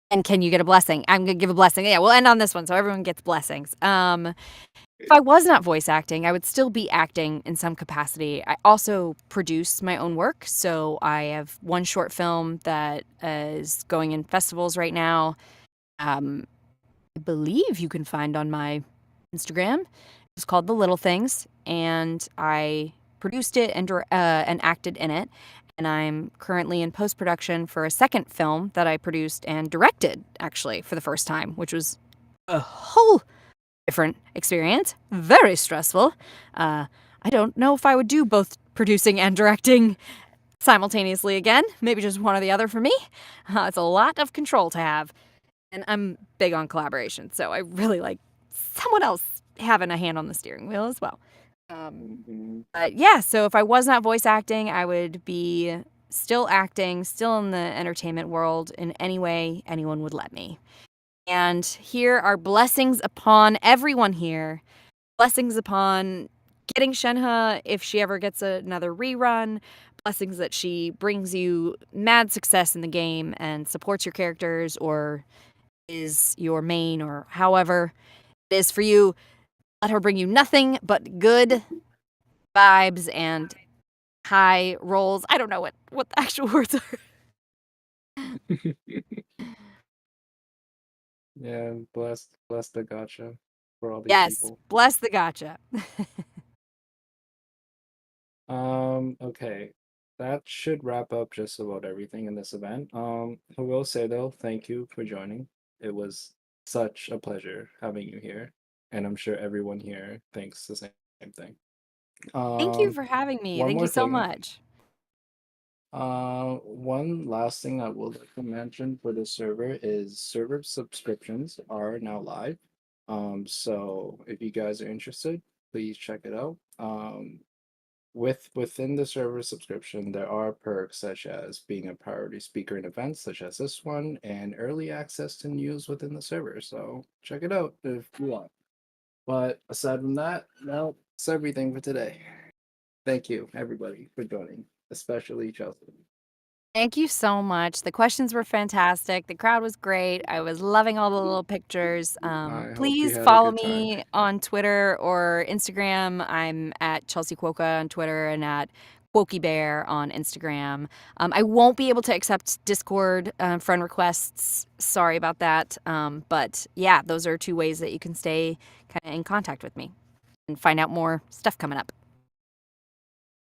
And can you get a blessing? I'm gonna give a blessing. Yeah, we'll end on this one so everyone gets blessings. If I was not voice acting, I would still be acting in some capacity. I also produce my own work, so I have one short film that is going in festivals right now. I believe you can find on my Instagram. It's called The Little Things, and I produced it and acted in it. And I'm currently in post production for a second film that I produced and directed, actually, for the first time, which was a whole different experience. Very stressful. I don't know if I would do both producing and directing simultaneously again. Maybe just one or the other for me. It's a lot of control to have. And I'm big on collaboration, so I really like someone else having a hand on the steering wheel as well. But yeah, so if I was not voice acting, I would be still acting, still in the entertainment world in any way anyone would let me. And here are blessings upon everyone here. Blessings upon getting Shenhe if she ever gets another rerun. Blessings that she brings you mad success in the game and supports your characters or is your main or however it is for you. Let her bring you nothing but good vibes and high rolls. I don't know what the actual words are. Yeah, bless the gotcha for all these Yes, people. bless the gotcha. Okay. That should wrap up just about everything in this event. I will say though, thank you for joining. It was such a pleasure having you here, and I'm sure everyone here thinks the same thing. Thank you Um, for having me. one Thank more you so thing. much. One last thing I would like to mention for the server is server subscriptions are now live. So if you guys are interested, please check it out. Within the server subscription, there are perks such as being a priority speaker in events such as this one and early access to news within the server. So check it out if you want. But aside from that, no, that's everything for today. Thank you, everybody, for joining, especially Chelsea. Thank you so much. The questions were fantastic. The crowd was great. I was loving all the little pictures. I hope you Please had a follow good time. me on Twitter or Instagram. I'm at Chelsea Kwoka on Twitter and at Kwoki Bear on Instagram. I won't be able to accept Discord friend requests. Sorry about that. But yeah, those are two ways that you can stay kind of in contact with me and find out more stuff coming up.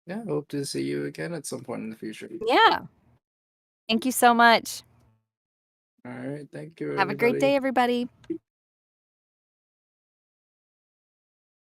Yeah, hope to see you again at some point in the future. Yeah. Thank you so much. All right, thank you, Have a great day, everybody. everybody.